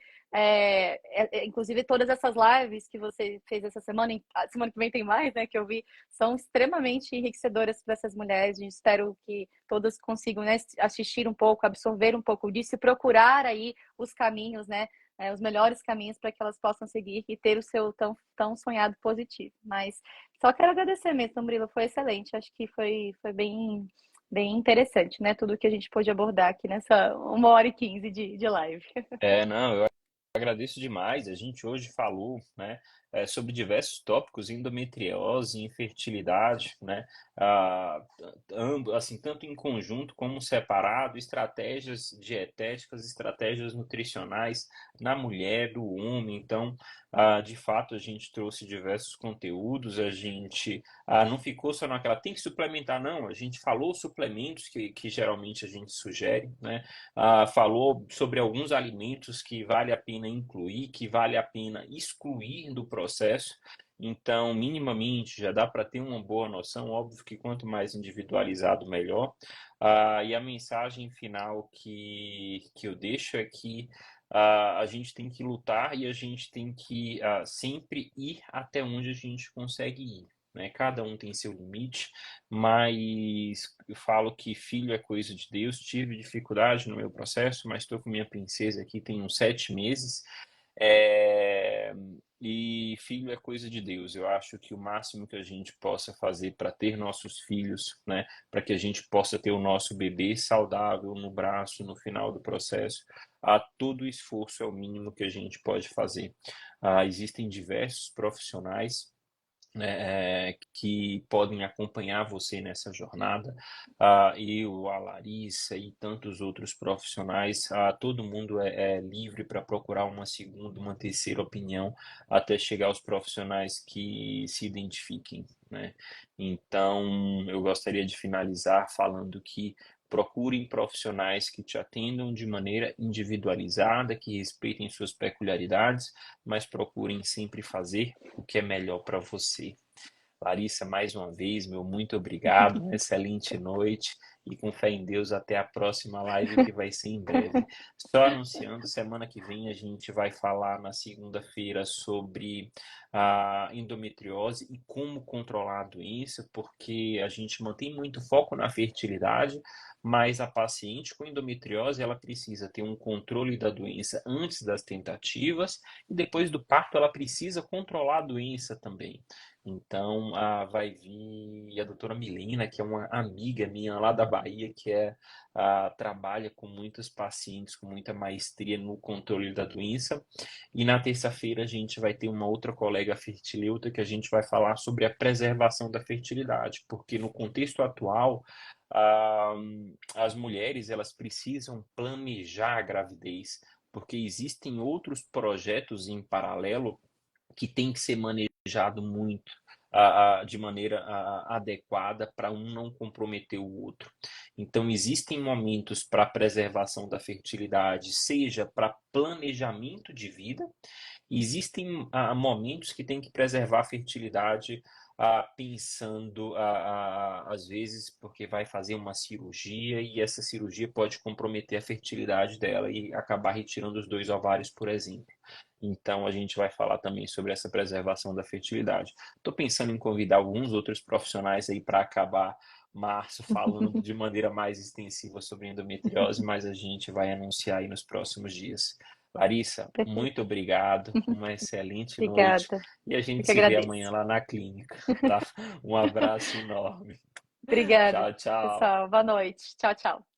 inclusive, todas essas lives que você fez essa semana, a semana que vem tem mais, né? Que eu vi, são extremamente enriquecedoras para essas mulheres. Espero que todas consigam, né, assistir um pouco, absorver um pouco disso e procurar aí os caminhos, né? Os melhores caminhos para que elas possam seguir e ter o seu tão sonhado positivo. Mas só quero agradecer mesmo, Murilo, foi excelente. Acho que foi bem interessante, né? Tudo que a gente pôde abordar aqui nessa 1h15 de live. Não, eu agradeço demais. A gente hoje falou, né, sobre diversos tópicos, endometriose, infertilidade, né, assim, tanto em conjunto como separado, estratégias dietéticas, estratégias nutricionais na mulher, do homem. Então, de fato, a gente trouxe diversos conteúdos, a gente não ficou só naquela, tem que suplementar, não, a gente falou suplementos que geralmente a gente sugere, né, falou sobre alguns alimentos que vale a pena incluir, que vale a pena excluir do processo. Então, minimamente, já dá para ter uma boa noção. Óbvio que quanto mais individualizado, melhor. E a mensagem final que eu deixo é que a gente tem que lutar e a gente tem que sempre ir até onde a gente consegue ir. Né? Cada um tem seu limite, mas eu falo que filho é coisa de Deus. Tive dificuldade no meu processo, mas estou com minha princesa aqui tem uns 7 meses. É, E filho é coisa de Deus. Eu acho que o máximo que a gente possa fazer para ter nossos filhos, né, para que a gente possa ter o nosso bebê saudável no braço no final do processo, todo esforço é o mínimo que a gente pode fazer. Existem diversos profissionais, né, que podem acompanhar você nessa jornada. Eu, a Larissa e tantos outros profissionais, todo mundo é livre para procurar uma segunda, uma terceira opinião até chegar aos profissionais que se identifiquem, né? Então, eu gostaria de finalizar falando que procurem profissionais que te atendam de maneira individualizada, que respeitem suas peculiaridades, mas procurem sempre fazer o que é melhor para você. Larissa, mais uma vez, meu muito obrigado, uma excelente noite e com fé em Deus até a próxima live que vai ser em breve. Só anunciando, semana que vem a gente vai falar na segunda-feira sobre a endometriose e como controlar a doença, porque a gente mantém muito foco na fertilidade, mas a paciente com endometriose ela precisa ter um controle da doença antes das tentativas e depois do parto ela precisa controlar a doença também. Então, vai vir a doutora Milena, que é uma amiga minha lá da Bahia, que trabalha com muitos pacientes com muita maestria no controle da doença. E na terça-feira a gente vai ter uma outra colega fertileuta que a gente vai falar sobre a preservação da fertilidade, porque no contexto atual, ah, as mulheres elas precisam planejar a gravidez, porque existem outros projetos em paralelo que tem que ser manejado muito de maneira adequada para um não comprometer o outro. Então, existem momentos para preservação da fertilidade, seja para planejamento de vida, existem momentos que tem que preservar a fertilidade pensando, às vezes, porque vai fazer uma cirurgia e essa cirurgia pode comprometer a fertilidade dela e acabar retirando os 2 ovários, por exemplo. Então, a gente vai falar também sobre essa preservação da fertilidade. Estou pensando em convidar alguns outros profissionais aí para acabar março falando de maneira mais extensiva sobre endometriose, mas a gente vai anunciar aí nos próximos dias. Larissa, muito Perfeito. obrigado, uma excelente noite Obrigada. e a Eu gente que se vê amanhã agradeço. lá na clínica, tá? Um abraço enorme. Obrigada, Tchau, tchau. pessoal. Boa noite. Tchau, tchau.